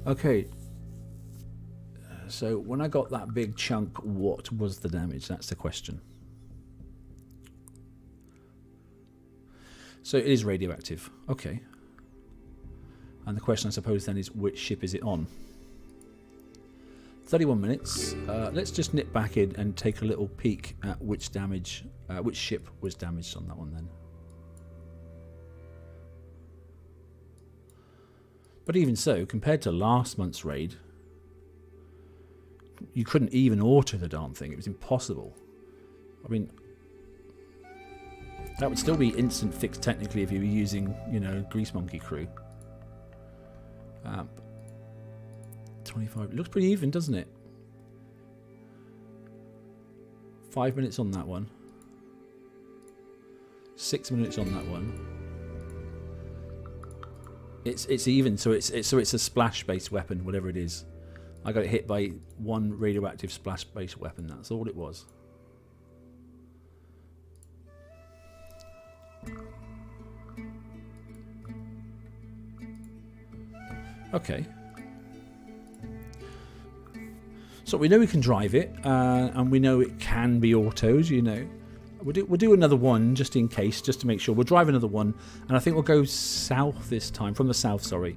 Okay. So when I got that big chunk, what was the damage? That's the question. So it is radioactive. Okay. And the question, I suppose, then is which ship is it on? 31 minutes. Let's just nip back in and take a little peek at which ship was damaged on that one then. But even so, compared to last month's raid, you couldn't even auto the darn thing. It was impossible. I mean, that would still be instant fix technically if you were using, you know, Grease Monkey crew. 25. It looks pretty even, doesn't it? 5 minutes on that one. 6 minutes on that one. It's even, so it's a splash-based weapon, whatever it is. I got hit by one radioactive splash-based weapon. That's all it was. Okay. So we know we can drive it, and we know it can be autos, you know. We'll do another one just in case, just to make sure. We'll drive another one, and I think we'll go south this time, from the south, sorry,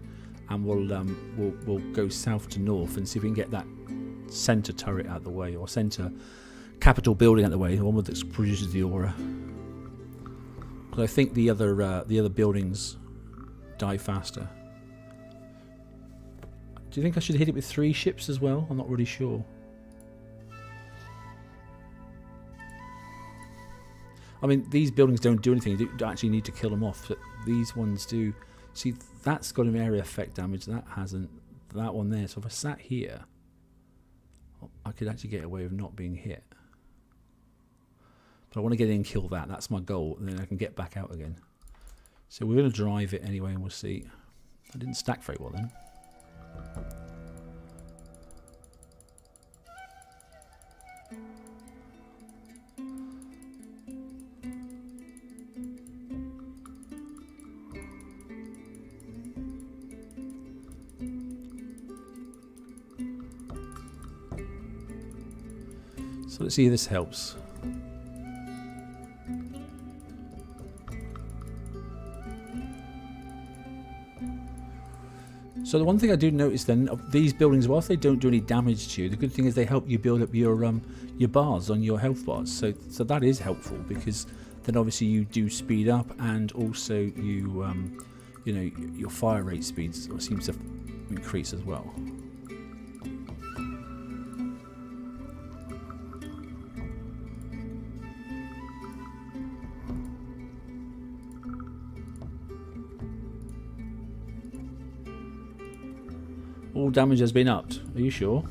and we'll go south to north and see if we can get that centre turret out of the way, or centre capital building out of the way, the one that produces the aura. Because I think the other buildings die faster. Do you think I should hit it with 3 ships as well? I'm not really sure. I mean, these buildings don't do anything. You don't actually need to kill them off, but these ones do. See, that's got an area effect damage. That hasn't. That one there. So if I sat here, I could actually get away with not being hit. But I want to get in and kill that. That's my goal. And then I can get back out again. So we're going to drive it anyway, and we'll see. I didn't stack very well then. So let's see if this helps. So the one thing I do notice then of these buildings, whilst they don't do any damage to you, the good thing is they help you build up your bars on your health bars. So that is helpful, because then obviously you do speed up, and also you you know, your fire rate speeds seems to increase as well. All damage has been upped. Are you sure?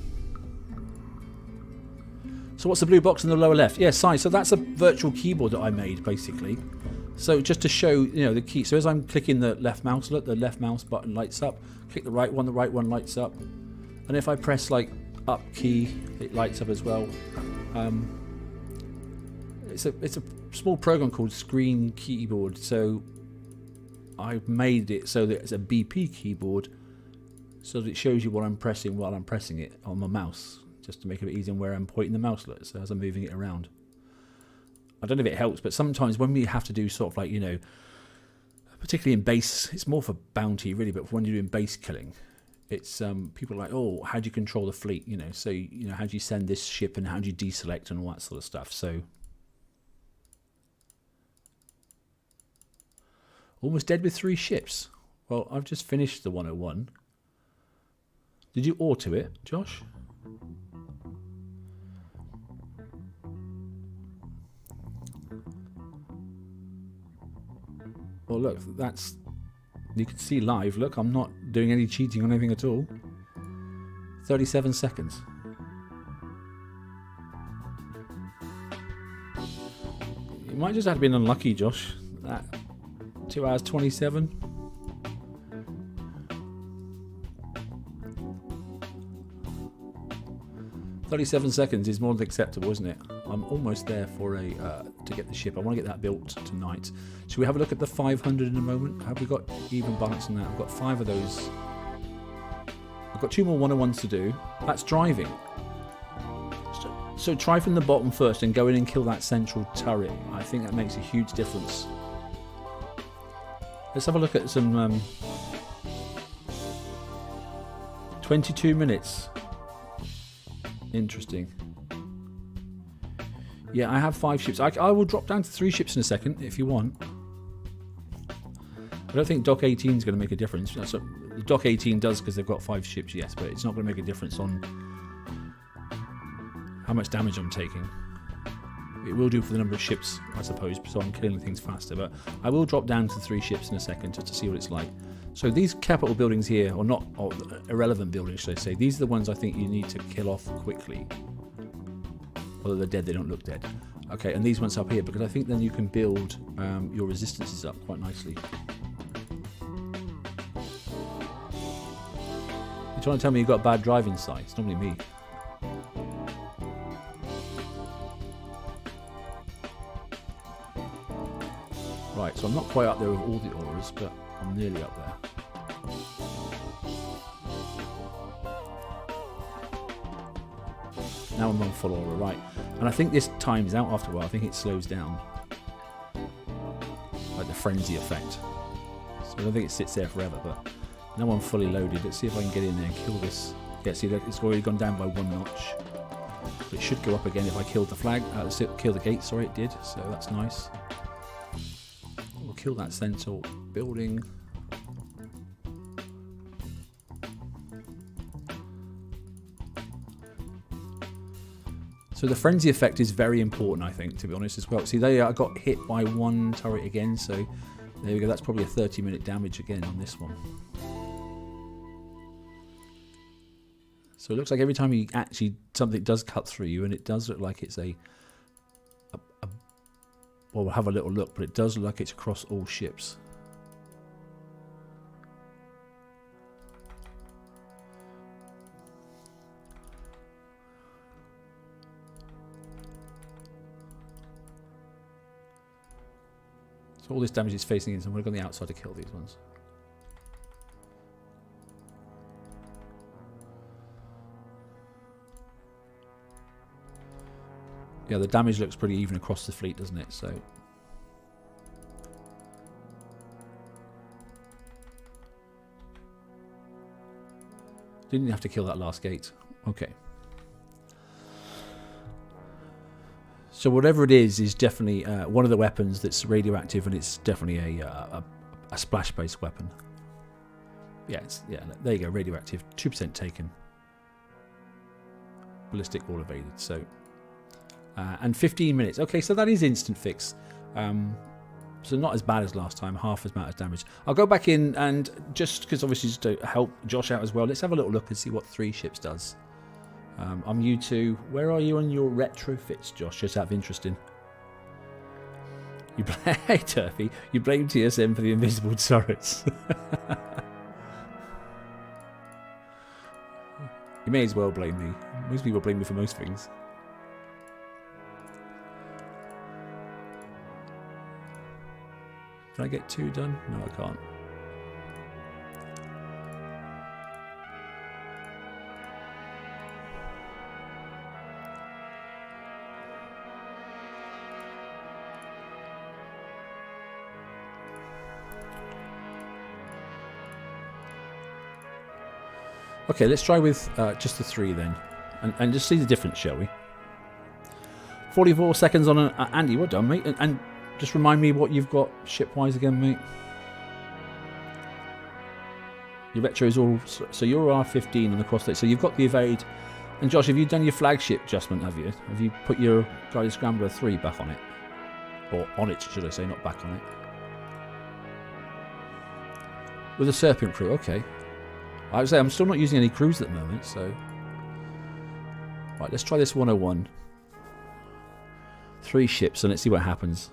So what's the blue box in the lower left? Yeah, size. So that's a virtual keyboard that I made, basically. So just to show, you know, the key. So as I'm clicking the left mouse, look, the left mouse button lights up. Click the right one lights up. And if I press like up key, it lights up as well. It's a small program called Screen Keyboard. So I've made it so that it's a BP keyboard, so that it shows you what I'm pressing while I'm pressing it on my mouse, just to make it easy where I'm pointing the mouselet, so as I'm moving it around. I don't know if it helps, but sometimes when we have to do sort of like, you know, particularly in base, it's more for bounty really, but when you're doing base killing, it's people are like, oh, how do you control the fleet, you know, so, you know, how do you send this ship and how do you deselect and all that sort of stuff. So almost dead with 3 ships. Well, I've just finished the 101. Did you auto it, Josh? Well, look, that's... You can see live. Look, I'm not doing any cheating on anything at all. 37 seconds. You might just have been unlucky, Josh. That 2 hours 27. $37 seconds is more than acceptable, isn't it? I'm almost there for a to get the ship. I want to get that built tonight. Should we have a look at the 500 in a moment? Have we got even balance on that? I've got 5 of those. I've got 2 more 101s to do. That's driving. So try from the bottom first and go in and kill that central turret. I think that makes a huge difference. Let's have a look at some 22 minutes. Interesting. Yeah, I have 5 ships. I will drop down to 3 ships in a second if you want. I don't think Dock 18 is going to make a difference. The Dock 18 does because they've got 5 ships, yes, but it's not going to make a difference on how much damage I'm taking. It will do for the number of ships, I suppose, so I'm killing things faster. But I will drop down to 3 ships in a second just to see what it's like. So these capital buildings here, or not, or irrelevant buildings, should I say, these are the ones I think you need to kill off quickly. Although they're dead, they don't look dead. Okay, and these ones up here, because I think then you can build your resistances up quite nicely. You're trying to tell me you've got bad driving sight? It's normally me. Right, so I'm not quite up there with all the auras, but I'm nearly up there. Now I'm on full aura, right. And I think this times out after a while. I think it slows down. Like the frenzy effect. So I don't think it sits there forever, but now I'm fully loaded. Let's see if I can get in there and kill this. Yeah, see, it's already gone down by 1 notch. But it should go up again if I killed the flag. Kill the gate, sorry, it did. So that's nice. We'll kill that central building. So the frenzy effect is very important, I think, to be honest, as well. See, there I got hit by 1 turret again, so there we go. That's probably a 30-minute damage again on this one. So it looks like every time you actually, something does cut through you, and it does look like it's well, we'll have a little look, but it does look like it's across all ships. So all this damage is facing in, so I'm going to go on the outside to kill these ones. Yeah, the damage looks pretty even across the fleet, doesn't it? So didn't have to kill that last gate. Okay. So whatever it is definitely one of the weapons that's radioactive, and it's definitely a splash-based weapon. Yeah, there you go, radioactive, 2% taken. Ballistic all evaded. So. And 15 minutes. Okay, so that is instant fix. So not as bad as last time, half as amount of damage. I'll go back in and just because obviously just to help Josh out as well, let's have a little look and see what 3 ships does. I'm U2. Where are you on your retrofits, Josh? Just out of interest in. Hey, Turfy, you blame TSM for the invisible turrets. You may as well blame me. Most people blame me for most things. Can I get 2 done? No, I can't. Okay, let's try with just the 3 then, and just see the difference, shall we? 44 seconds on an Andy. Well done, mate. And just remind me what you've got ship-wise again, mate. Your retro is all... So you're R15 on the cross-state. So you've got the evade. And Josh, have you done your flagship adjustment, have you? Have you put your Guided Scrambler 3 back on it? Or on it, should I say, not back on it. With a Serpent crew, okay. I would say I'm still not using any crews at the moment, so... Right, let's try this 101. 3 ships, and let's see what happens.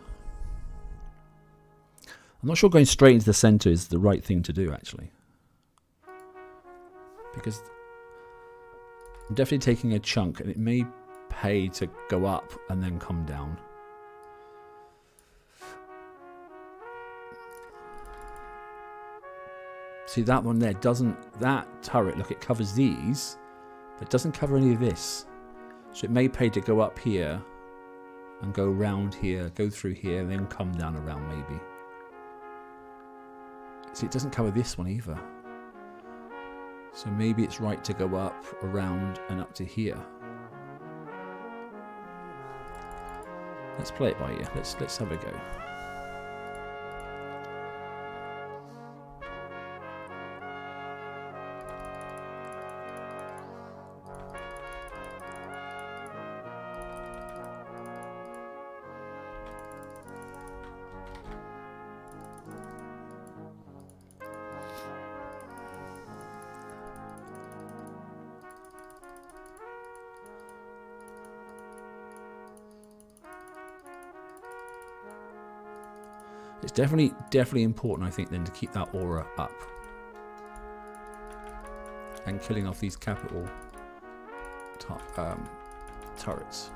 I'm not sure going straight into the centre is the right thing to do, actually. Because I'm definitely taking a chunk, and it may pay to go up and then come down. See, that one there doesn't... That turret, look, it covers these, but it doesn't cover any of this. So it may pay to go up here and go round here, go through here, and then come down around maybe. See, it doesn't cover this one either. So maybe it's right to go up, around, and up to here. Let's play it by ear. Let's have a go. It's definitely important, I think, then to keep that aura up and killing off these capital turrets.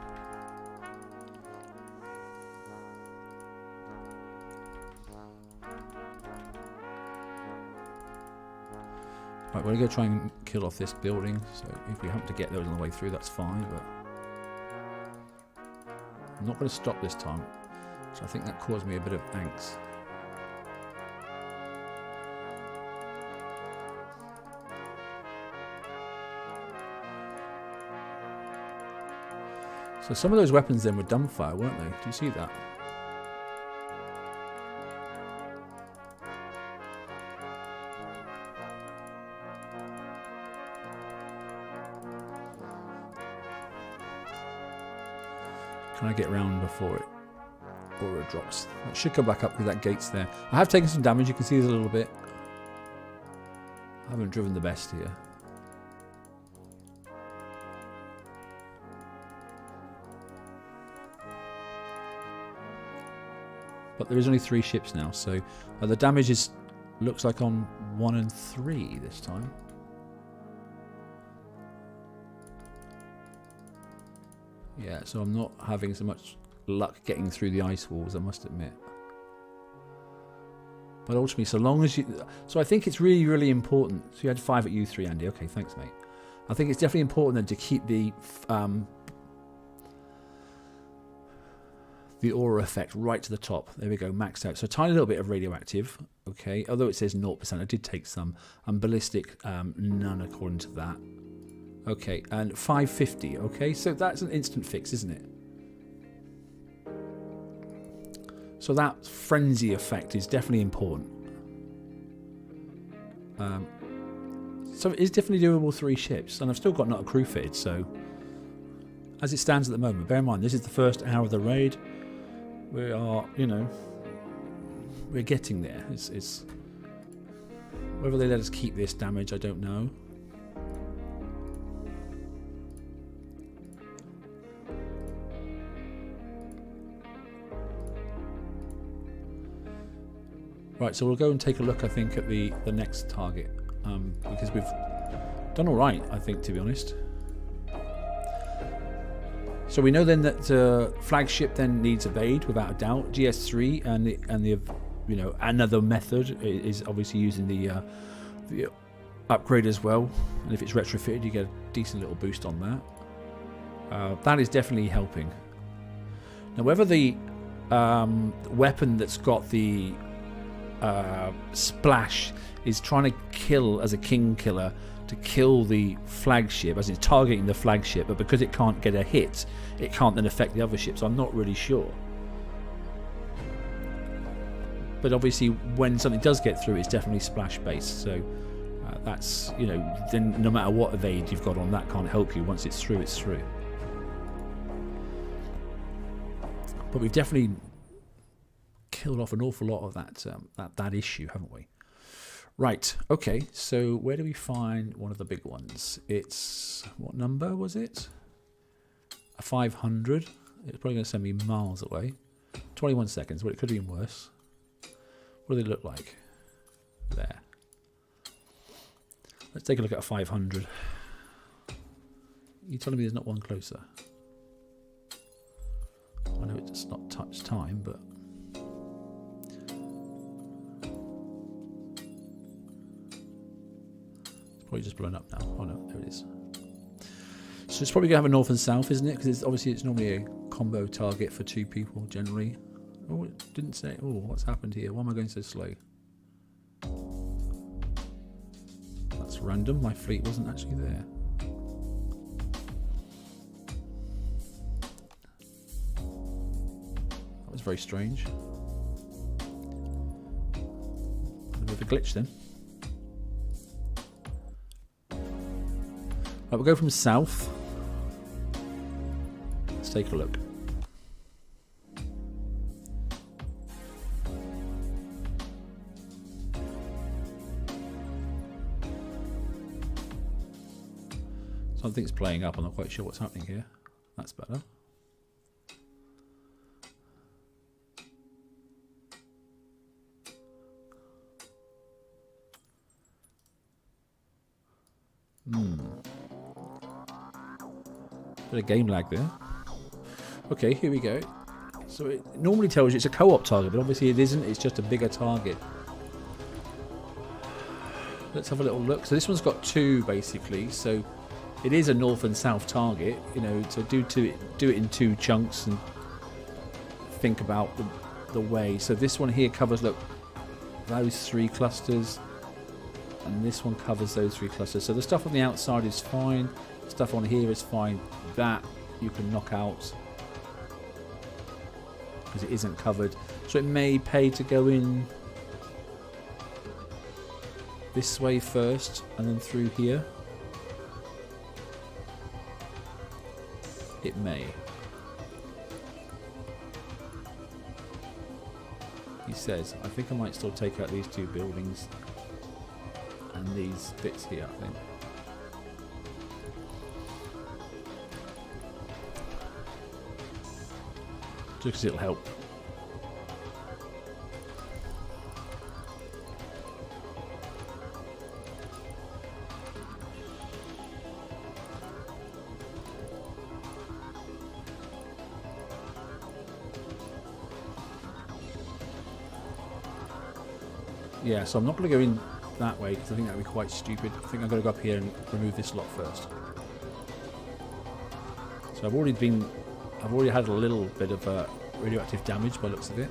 Right, we're going to go try and kill off this building. So if we happen to get those on the way through, that's fine. But I'm not going to stop this time. So I think that caused me a bit of angst. So some of those weapons then were dumbfire, weren't they? Do you see that? Can I get around before it? Aura drops. It should come back up because that gate's there. I have taken some damage. You can see there's a little bit. I haven't driven the best here. But there is only 3 ships now, so the damage looks like on 1 and 3 this time. Yeah, so I'm not having so much luck getting through the ice walls, I must admit. But ultimately, so long as you... So I think it's really, really important. So you had 5 at U3, Andy. Okay, thanks, mate. I think it's definitely important then to keep the aura effect right to the top. There we go, maxed out. So a tiny little bit of radioactive, okay. Although it says 0%, I did take some. And ballistic, none according to that. Okay, and 550, okay. So that's an instant fix, isn't it? So that frenzy effect is definitely important. So it is definitely doable 3 ships, and I've still got not a crew fitted, so as it stands at the moment, bear in mind this is the first hour of the raid. We are, you know, we're getting there. It's whether they let us keep this damage, I don't know. Right, so we'll go and take a look, I think, at the next target, because we've done all right, I think, to be honest. So we know then that Flagship then needs evade without a doubt. GS3 and the you know, another method is obviously using the upgrade as well, and if it's retrofitted, you get a decent little boost on that. That is definitely helping. Now, whether the weapon that's got the splash is trying to kill as a king killer to kill the flagship, as it's targeting the flagship, but because it can't get a hit, it can't then affect the other ships. I'm not really sure. But obviously, when something does get through, it's definitely splash based. So that's, you know, then no matter what evade you've got on, that can't help you. Once it's through, it's through. But we've definitely killed off an awful lot of that issue, haven't we? Right, okay, so where do we find one of the big ones? It's, what number was it? A 500. It's probably going to send me miles away. 21 seconds, but it could have been worse. What do they look like? There. Let's take a look at a 500. You're telling me there's not one closer? I know it's not touch time, but... Probably just blown up now. Oh no, there it is. So it's probably going to have a north and south, isn't it? Because obviously it's normally a combo target for 2 people generally. Oh, it didn't say. Oh, what's happened here? Why am I going so slow? That's random. My fleet wasn't actually there. That was very strange. A bit of a glitch then. Right, we'll go from south. Let's take a look. Something's playing up. I'm not quite sure what's happening here. That's better. Bit of game lag there. Okay, here we go. So it normally tells you it's a co-op target, but obviously it isn't. It's just a bigger target. Let's have a little look. So this one's got 2 basically. So it is a north and south target. You know, so do it in 2 chunks and think about the way. So this one here covers, look, those 3 clusters, and this one covers those 3 clusters. So the stuff on the outside is fine. Stuff on here is fine. That you can knock out because it isn't covered. So it may pay to go in this way first and then through here. It may. He says, I think I might still take out these 2 buildings and these bits here, I think. Just because it'll help. Yeah, so I'm not going to go in that way because I think that would be quite stupid. I think I've got to go up here and remove this lot first. So I've already had a little bit of radioactive damage by the looks of it.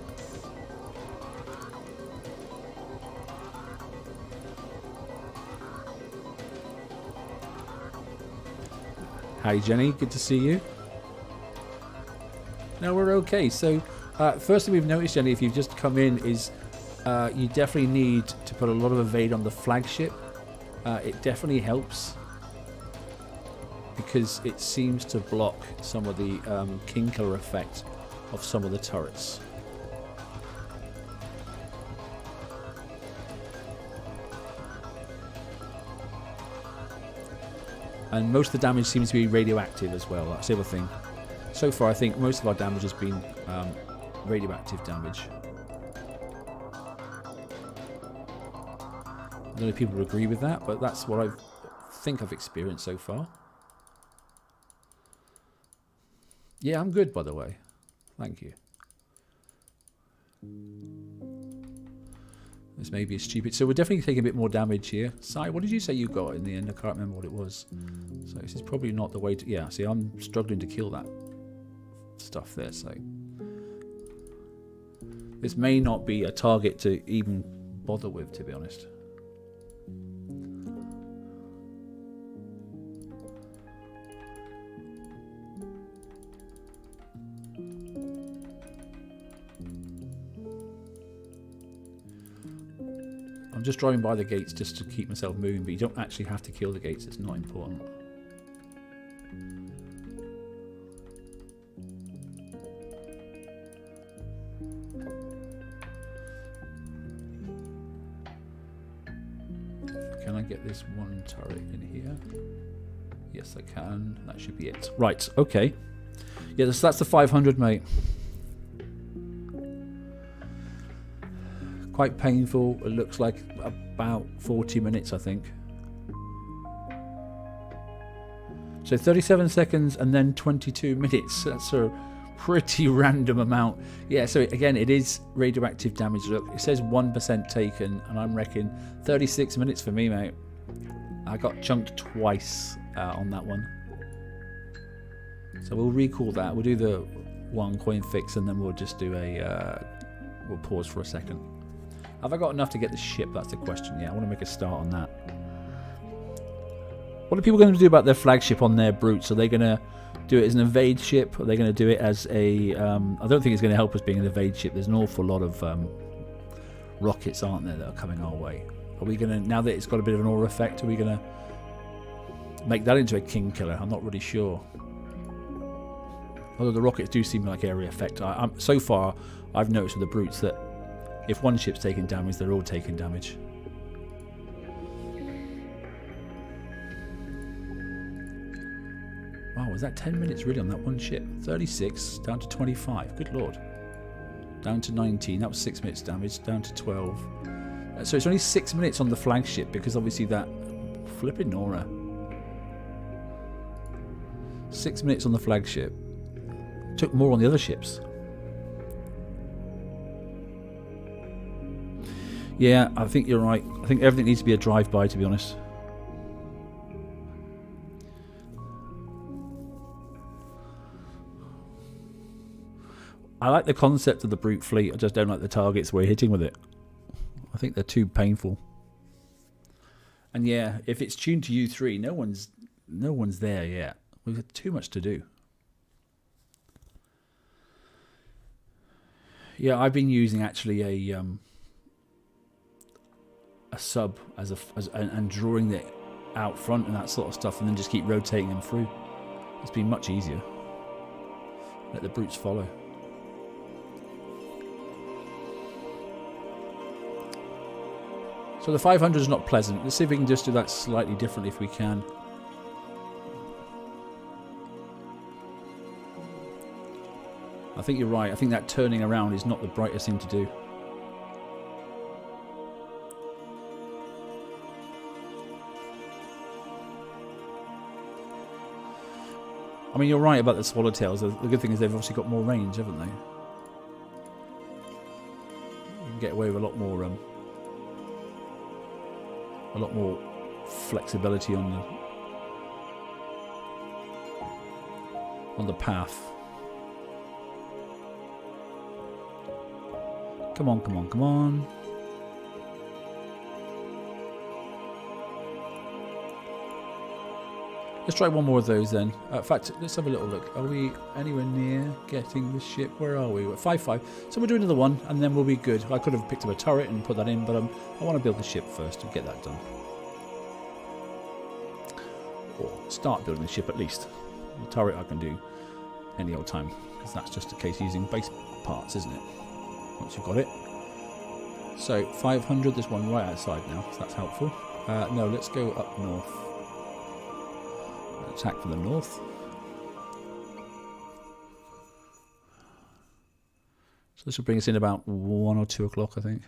Hi Jenny, good to see you. Now we're okay. So first thing we've noticed, Jenny, if you've just come in, is you definitely need to put a lot of evade on the flagship. It definitely helps because it seems to block some of the king killer effect of some of the turrets. And most of the damage seems to be radioactive as well. That's the other thing. So far I think most of our damage has been radioactive damage. I don't know if people agree with that, but that's what I think I've experienced so far. Yeah, I'm good, by the way. Thank you. This may be stupid. So we're definitely taking a bit more damage here. Sai, what did you say you got in the end? I can't remember what it was. So this is probably not the way to... Yeah, see, I'm struggling to kill that stuff there, so... This may not be a target to even bother with, to be honest. I'm just driving by the gates just to keep myself moving, but you don't actually have to kill the gates. It's not important. Can I get this one turret in here? Yes, I can. That should be it. Right, okay. Yeah, so that's the 500, mate. Quite painful. It looks like about 40 minutes, I think. So 37 seconds and then 22 minutes. That's a pretty random amount. Yeah, so again, it is radioactive damage. Look, it says 1% taken, and I'm reckoning 36 minutes for me, mate. I got chunked twice on that one. So we'll recall that. We'll do the one coin fix, and then we'll just do a... we'll pause for a second. Have I got enough to get the ship? That's the question. Yeah, I want to make a start on that. What are people going to do about their flagship on their brutes? Are they going to do it as an evade ship? Are they going to do it as a... I don't think it's going to help us being an evade ship. There's an awful lot of rockets, aren't there, that are coming our way. Are we going to... Now that it's got a bit of an aura effect, are we going to make that into a king killer? I'm not really sure. Although the rockets do seem like area effect. So far, I've noticed with the brutes that if one ship's taking damage, they're all taking damage. Wow, was that 10 minutes really on that one ship? 36 down to 25. Good lord. Down to 19. That was 6 minutes damage. Down to 12. So it's only 6 minutes on the flagship because obviously that... Flipping Nora. 6 minutes on the flagship. Took more on the other ships. Yeah, I think you're right. I think everything needs to be a drive-by, to be honest. I like the concept of the brute fleet. I just don't like the targets we're hitting with it. I think they're too painful. And yeah, if it's tuned to U3, no one's there yet. We've got too much to do. Yeah, I've been using actually a sub and drawing it out front and that sort of stuff, and then just keep rotating them through. It's been much easier. Let the brutes follow. So the 500 is not pleasant. Let's see if we can just do that slightly differently if we can. I think you're right. I think that turning around is not the brightest thing to do. I mean, you're right about the swallowtails. The good thing is they've obviously got more range, haven't they? You can get away with a lot more flexibility on the path. Come on, come on, come on. Let's try one more of those then. In fact, let's have a little look. Are we anywhere near getting the ship? Where are we? We're at 5-5. So we'll do another one and then we'll be good. I could have picked up a turret and put that in, but I want to build the ship first and get that done. Or start building the ship at least. The turret I can do any old time, because that's just a case of using base parts, isn't it? Once you've got it. So 500, there's one right outside now, so that's helpful. No, let's go up north. Attack from the north. So this will bring us in about 1 or 2 o'clock, I think.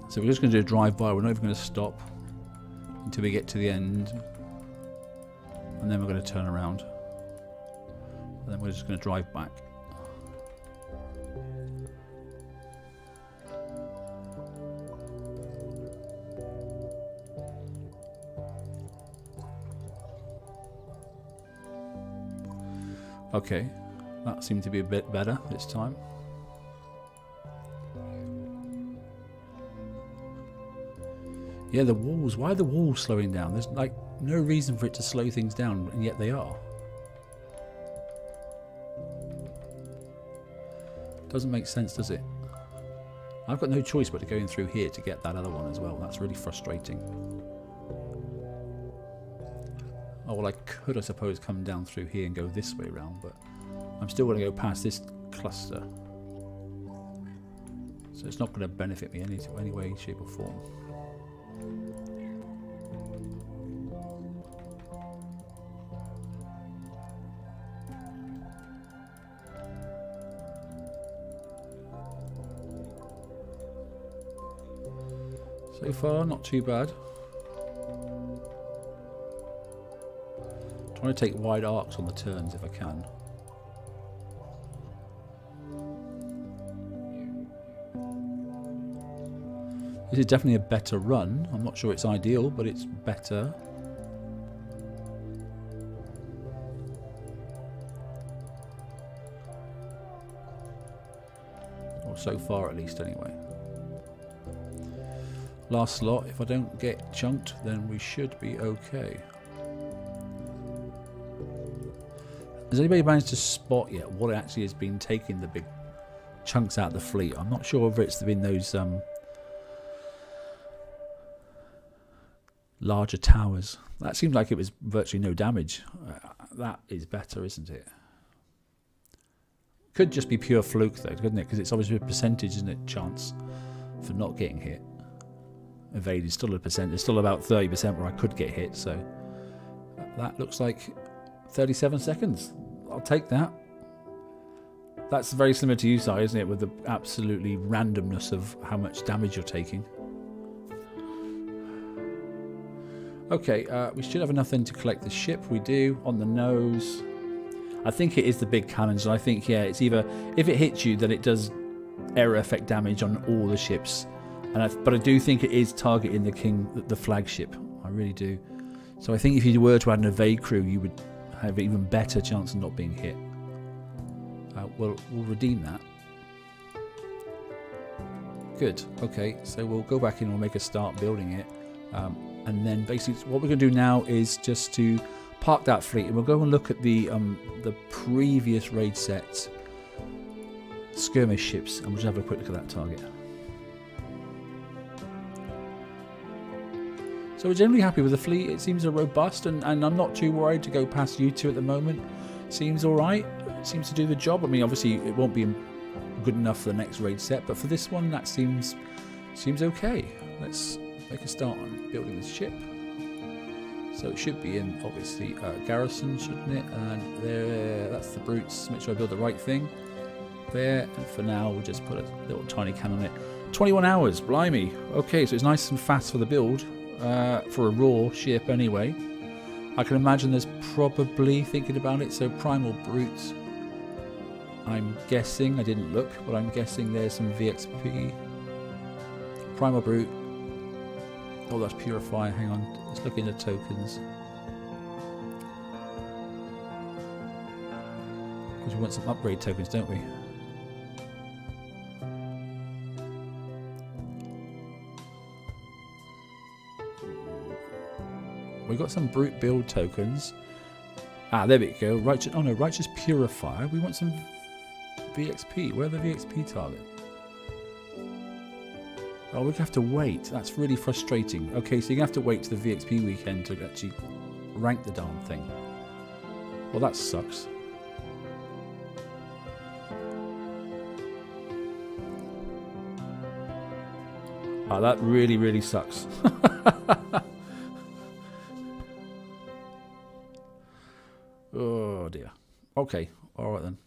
So we're just going to do a drive-by. We're not even going to stop until we get to the end. And then we're going to turn around. And then we're just going to drive back. Okay, that seemed to be a bit better this time. Yeah, the walls. Why are the walls slowing down? There's like no reason for it to slow things down, and yet they are. Doesn't make sense, does it? I've got no choice but to go in through here to get that other one as well. That's really frustrating. Oh, well, I could, I suppose, come down through here and go this way around, but I'm still going to go past this cluster. So it's not going to benefit me any way, shape or form. So far, not too bad. Trying to take wide arcs on the turns if I can. This is definitely a better run. I'm not sure it's ideal, but it's better. Or so far at least anyway. Last slot, if I don't get chunked, then we should be okay. Has anybody managed to spot yet what actually has been taking the big chunks out of the fleet? I'm not sure whether it's been those larger towers. That seemed like it was virtually no damage. That is better, isn't it? Could just be pure fluke though, couldn't it? Because it's obviously a percentage, isn't it? Chance for not getting hit. Evade is still a percent. There's still about 30% where I could get hit. So that looks like 37 seconds. I'll take that. That's very similar to you, Si, isn't it? With the absolutely randomness of how much damage you're taking. Okay, we should have enough then to collect the ship. We do. On the nose. I think it is the big cannons. And I think, yeah, it's either... If it hits you, then it does area effect damage on all the ships. But I do think it is targeting the flagship. I really do. So I think if you were to add an evade crew, you would have an even better chance of not being hit. We'll redeem that. Good. Okay, so we'll go back in and we'll make a start building it. And then basically what we're going to do now is just to park that fleet. And we'll go and look at the previous raid set skirmish ships. And we'll just have a quick look at that target. So we're generally happy with the fleet. It seems robust, and I'm not too worried to go past you two at the moment. Seems alright. Seems to do the job. I mean, obviously it won't be good enough for the next raid set, but for this one that seems okay. Let's make a start on building this ship. So it should be in, obviously, Garrison, shouldn't it? And there, that's the brutes. Make sure I build the right thing. There, and for now we'll just put a little tiny cannon on it. 21 hours, blimey. Okay, so it's nice and fast for the build. For a raw ship anyway. I can imagine there's probably, thinking about it, so primal brutes. I'm guessing, I didn't look, but I'm guessing there's some VXP. Primal brute. Oh, that's purifier. Hang on, let's look into tokens. Because we want some upgrade tokens, don't we? We've got some brute build tokens. Ah, there we go. Righteous. Oh no, righteous purifier. We want some VXP. Where are the VXP target? Oh, we have to wait. That's really frustrating. Okay, so you have to wait to the VXP weekend to actually rank the darn thing. Well, that sucks. Oh, that really sucks. Oh dear. Okay, alright then.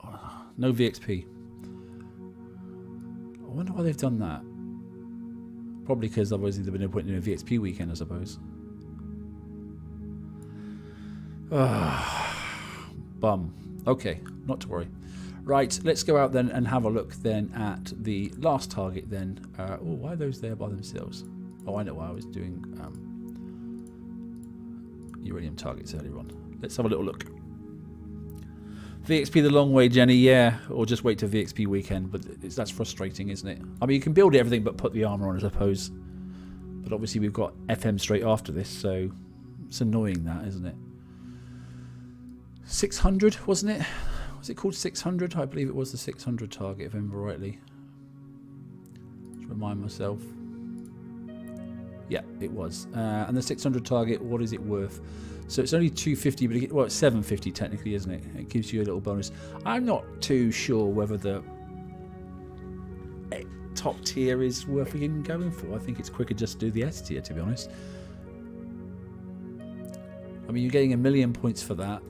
Oh, no VXP. I wonder why they've done that. Probably because otherwise they've been appointing a VXP weekend, I suppose. Bum. Okay, not to worry. Right, let's go out then and have a look then at the last target then. Oh, why are those there by themselves? Oh, I know why I was doing... uranium targets earlier on. Let's have a little look. VXP the long way, Jenny, yeah. Or just wait till VXP weekend, but that's frustrating, isn't it? I mean, you can build everything but put the armour on, I suppose. But obviously we've got FM straight after this, so it's annoying that, isn't it? 600, wasn't it? Was it called 600? I believe it was the 600 target, if I remember rightly. Just remind myself. Yeah, it was. And the 600 target, what is it worth? So it's only 250, but well, it's 750 technically, isn't it? It gives you a little bonus. I'm not too sure whether the top tier is worth even going for. I think it's quicker just to do the S tier, to be honest. I mean, you're getting 1,000,000 points for that.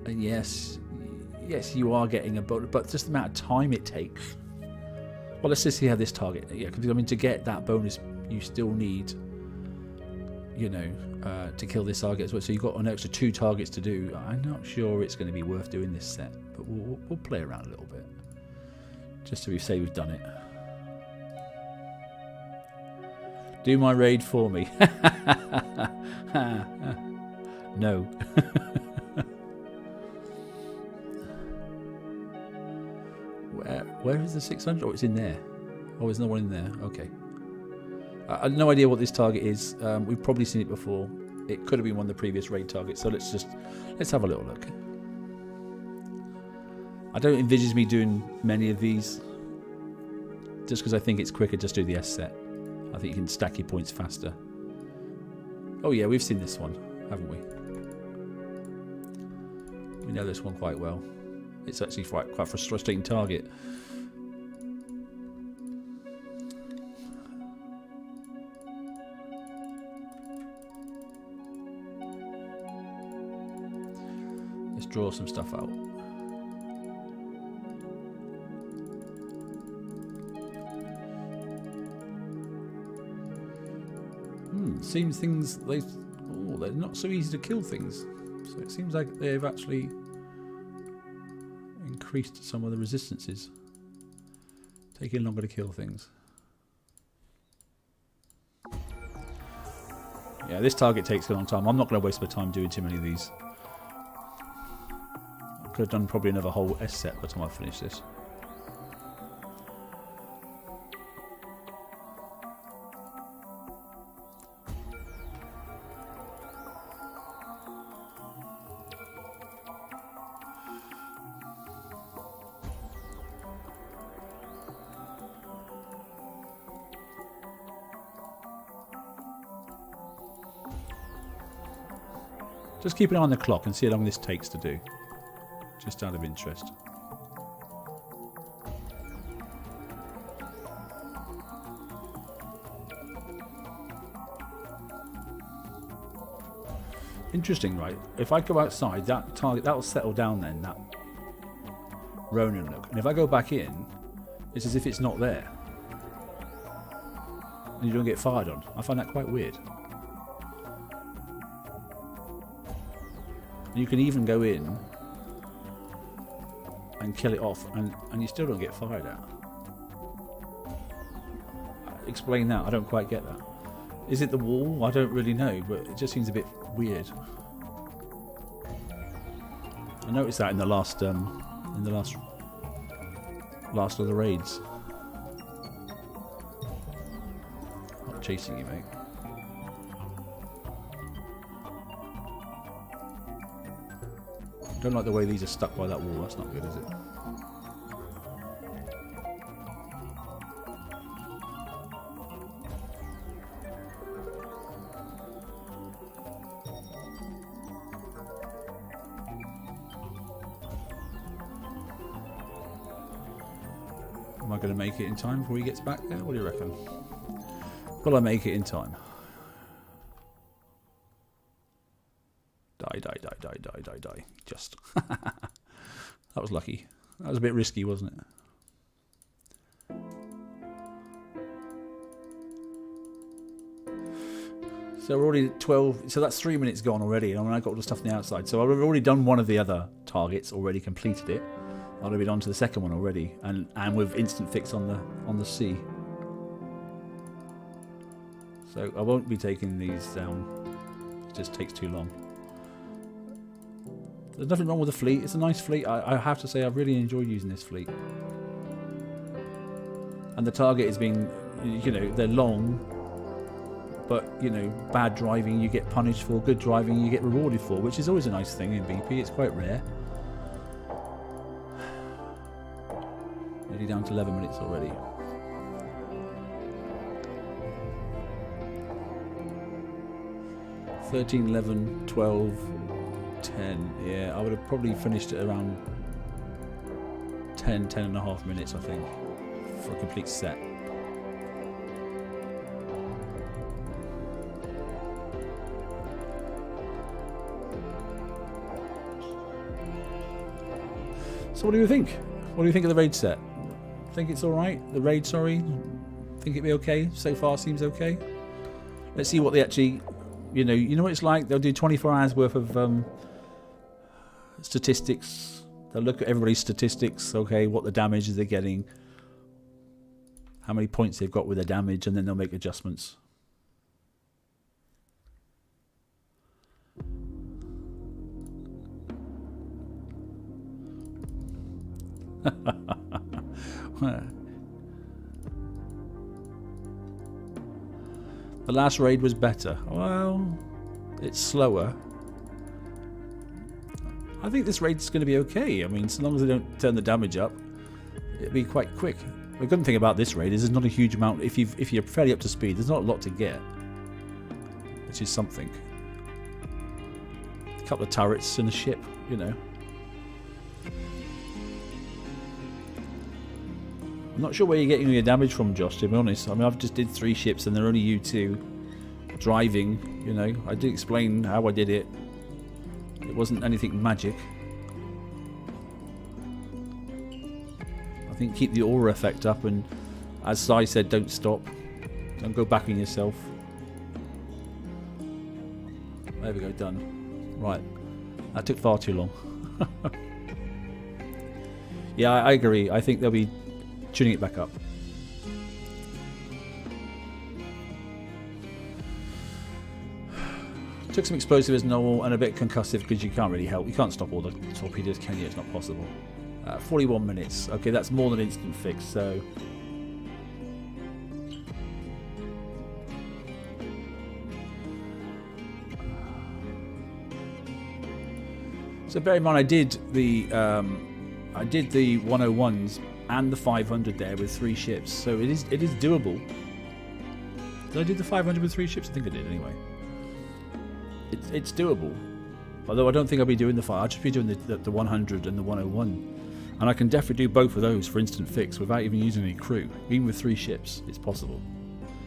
And yes, you are getting a bonus, but just the amount of time it takes. Well, let's just see how this target. Yeah, because I mean, to get that bonus, you still need, you know, to kill this target as well. So you've got an extra 2 targets to do. I'm not sure it's going to be worth doing this set, but we'll play around a little bit, just so we say we've done it. Do my raid for me. No. Where is the 600? Oh, it's in there. Oh, there's no one in there. Okay. I have no idea what this target is. We've probably seen it before. It could have been one of the previous raid targets. So let's have a little look. I don't envisage me doing many of these, just because I think it's quicker just do the S set. I think you can stack your points faster. Oh yeah, we've seen this one, haven't we? We know this one quite well. It's actually quite a frustrating target. Let's draw some stuff out. Seems things they're not so easy to kill things. So it seems like they've actually increased some of the resistances, taking longer to kill things. Yeah, this target takes a long time. I'm not going to waste my time doing too many of these. I could have done probably another whole S set by the time I finish this. Just keep an eye on the clock and see how long this takes to do. Just out of interest. Interesting, right? If I go outside, that target, that will settle down then, that Ronin look. And if I go back in, it's as if it's not there. And you don't get fired on. I find that quite weird. You can even go in and kill it off, and you still don't get fired at. Explain that. I don't quite get that. Is it the wall? I don't really know, but it just seems a bit weird. I noticed that in the last last of the raids. Not chasing you, mate. Don't like the way these are stuck by that wall. That's not good, is it? Am I going to make it in time before he gets back there? What do you reckon? Will I make it in time? Die. Just. That was lucky. That was a bit risky, wasn't it? So we're already 12. So that's 3 minutes gone already. And I got all the stuff on the outside. So I've already done one of the other targets. Already completed it. I'll have been on to the second one already, and with instant fix on the sea. So I won't be taking these down. It just takes too long. There's nothing wrong with the fleet. It's a nice fleet. I have to say, I've really enjoyed using this fleet. And the target has been, you know, they're long, but, you know, bad driving you get punished for, good driving you get rewarded for, which is always a nice thing in BP. It's quite rare. Nearly down to 11 minutes already. 13, 11, 12, 10. Yeah, I would have probably finished it around 10 and a half minutes, I think, for a complete set. So what do you think? What do you think of the raid set? Think it's alright? The raid, sorry? Think it'd be okay? So far seems okay? Let's see what they actually... You know what it's like? They'll do 24 hours worth of statistics. They'll look at everybody's statistics, okay, what the damages they're getting, how many points they've got with their damage, and then they'll make adjustments. The last raid was better. Well, it's slower. I think this raid's going to be okay. I mean, so long as they don't turn the damage up, it'll be quite quick. The good thing about this raid is there's not a huge amount. If you're fairly up to speed, there's not a lot to get, which is something. A couple of turrets and a ship, you know. I'm not sure where you're getting your damage from, Josh, to be honest. I mean, I've just did 3 ships and they're only you 2 driving, you know. I did explain how I did it. It wasn't anything magic. I think keep the aura effect up, and as Sai said, don't stop. Don't go back on yourself. There we go, done. Right. That took far too long. Yeah, I agree. I think they'll be tuning it back up. Took some explosive as normal and a bit concussive because you can't really help. You can't stop all the torpedoes, can you? It's not possible. 41 minutes. Okay, that's more than instant fix, so... So bear in mind, I did the 101s and the 500 there with 3 ships, so it is doable. Did I do the 500 with 3 ships? I think I did anyway. It's doable, although I don't think I'll be doing the 5. I'll just be doing the 100 and the 101, and I can definitely do both of those for instant fix without even using any crew. Even with 3 ships, it's possible.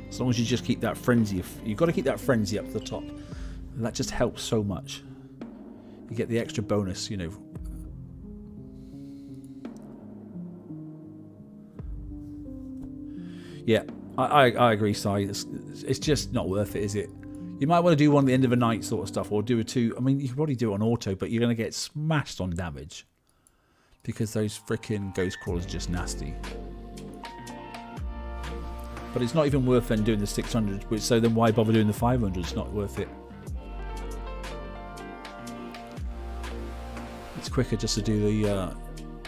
As long as you just keep that frenzy, you've got to keep that frenzy up to the top, and that just helps so much. You get the extra bonus, you know. Yeah, I agree, Sai. It's just not worth it, is it? You might want to do one at the end of a night sort of stuff, or do a 2. I mean, you can probably do it on auto, but you're going to get smashed on damage because those freaking ghost crawlers are just nasty. But it's not even worth then doing the 600. So then why bother doing the 500? It's not worth it. It's quicker just to do the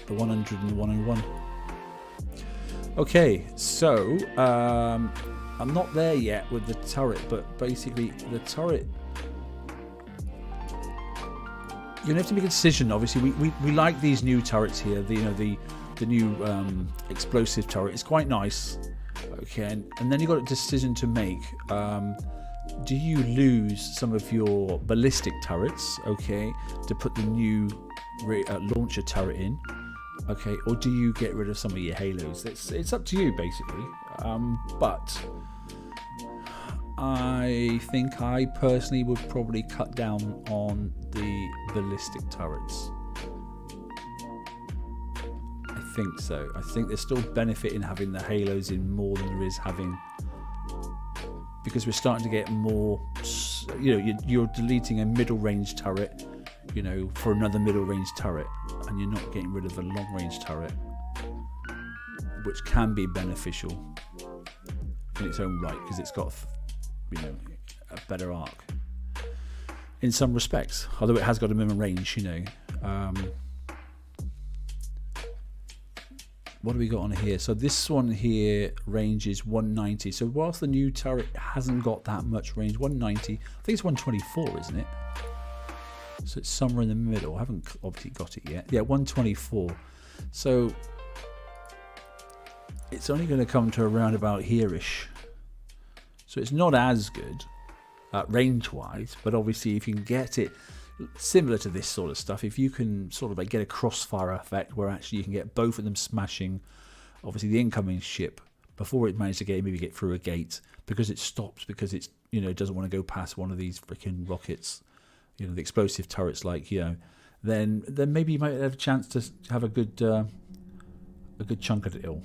100 and the 101. Okay, so I'm not there yet with the turret, but basically the turret, you have to make a decision. Obviously, we like these new turrets here. The new explosive turret. It's quite nice. Okay, and then you've got a decision to make. Do you lose some of your ballistic turrets? Okay, to put the new launcher turret in. Okay, or do you get rid of some of your halos? It's up to you basically. But I think I personally would probably cut down on the ballistic turrets. I think so. I think there's still benefit in having the halos in more than there is having, because we're starting to get more, you know, you're deleting a middle range turret, you know, for another middle range turret, and you're not getting rid of the long range turret, which can be beneficial in its own right because it's got, you know, a better arc in some respects, although it has got a minimum range, you know. What do we got on here? So this one here range is 190. So whilst the new turret hasn't got that much range, 190, I think it's 124, isn't it? So it's somewhere in the middle. I haven't obviously got it yet. Yeah, 124. So it's only going to come to around about here-ish. So it's not as good. range-wise. But obviously, if you can get it similar to this sort of stuff, if you can sort of like get a crossfire effect where actually you can get both of them smashing, obviously the incoming ship before it manages to maybe get through a gate, because it stops because it's, you know, it doesn't want to go past one of these freaking rockets, you know, the explosive turrets, like, you know, then maybe you might have a chance to have a good chunk of it all.